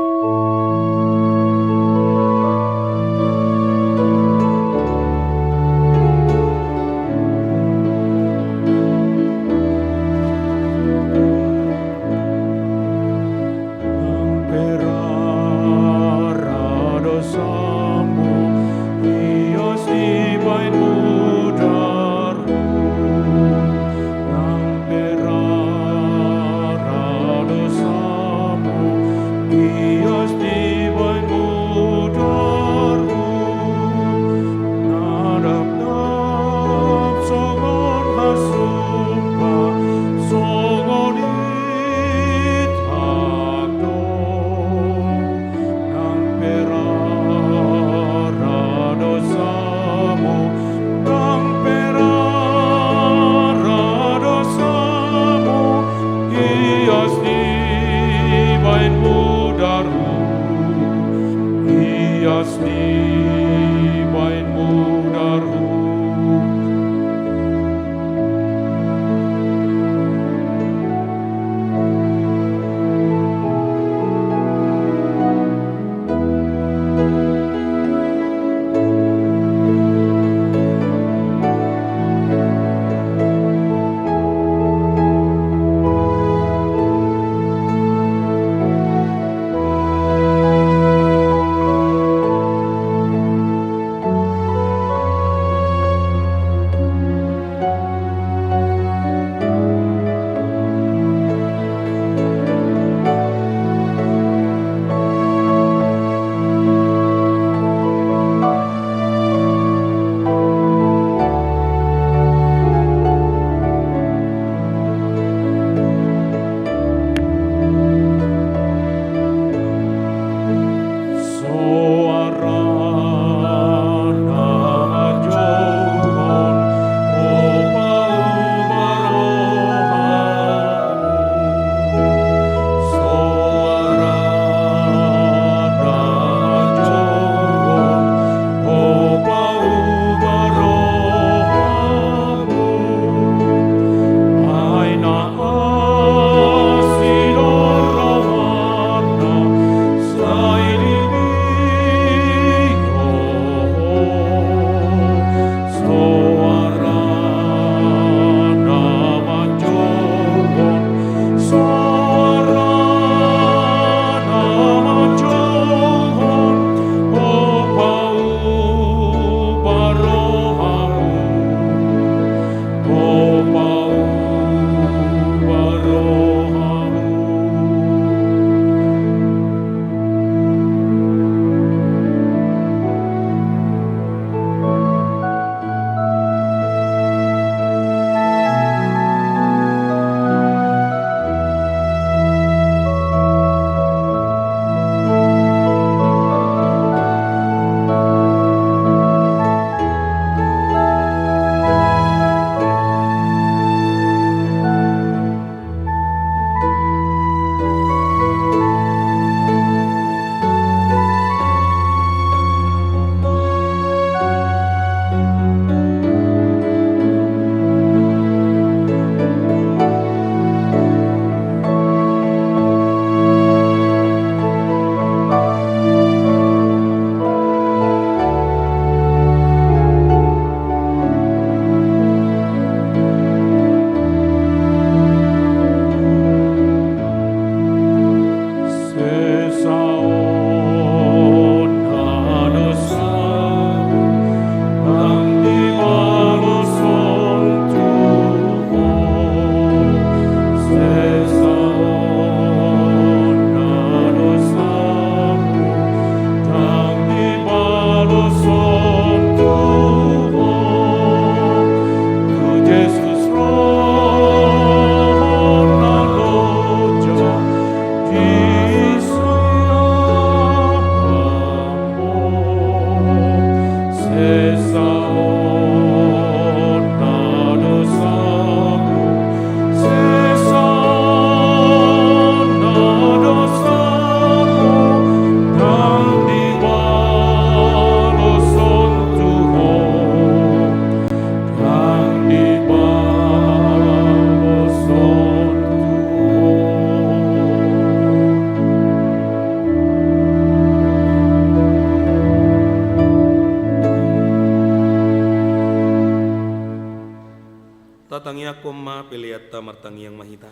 maya koma peleata martangi yang mahita.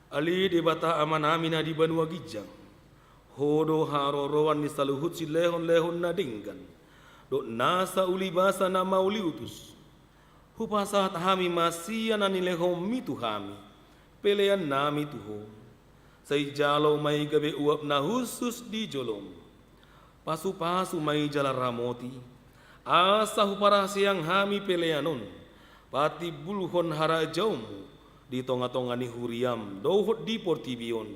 Ali di bata amanamina di banua gijang. Hodo harorowan ni saluhut si lehon-lehon na dinggan. Dok nasa uli basa na mauli utus. Hupasat hami masia na nilehom mitu hami. Pelean nami tuho. Say jalo may gabi uap na husus di jolom. Pasu-pasu may jala ramoti. Asa hupara siyang hami peleanon. Pati buluhon hara jaumu. Di tonga-tonga ni huriam. Dohot di portibion.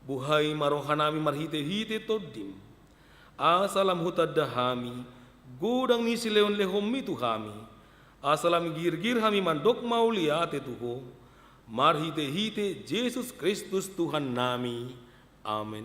Buhay marohanami marhite-hite todim. Asalam hutad dahami. Godang ni sileon lehom mitu hami. Asalam gir-gir hami mandok mauliate tuho. Marhite-hite Yesus Kristus Tuhan nami. Amin.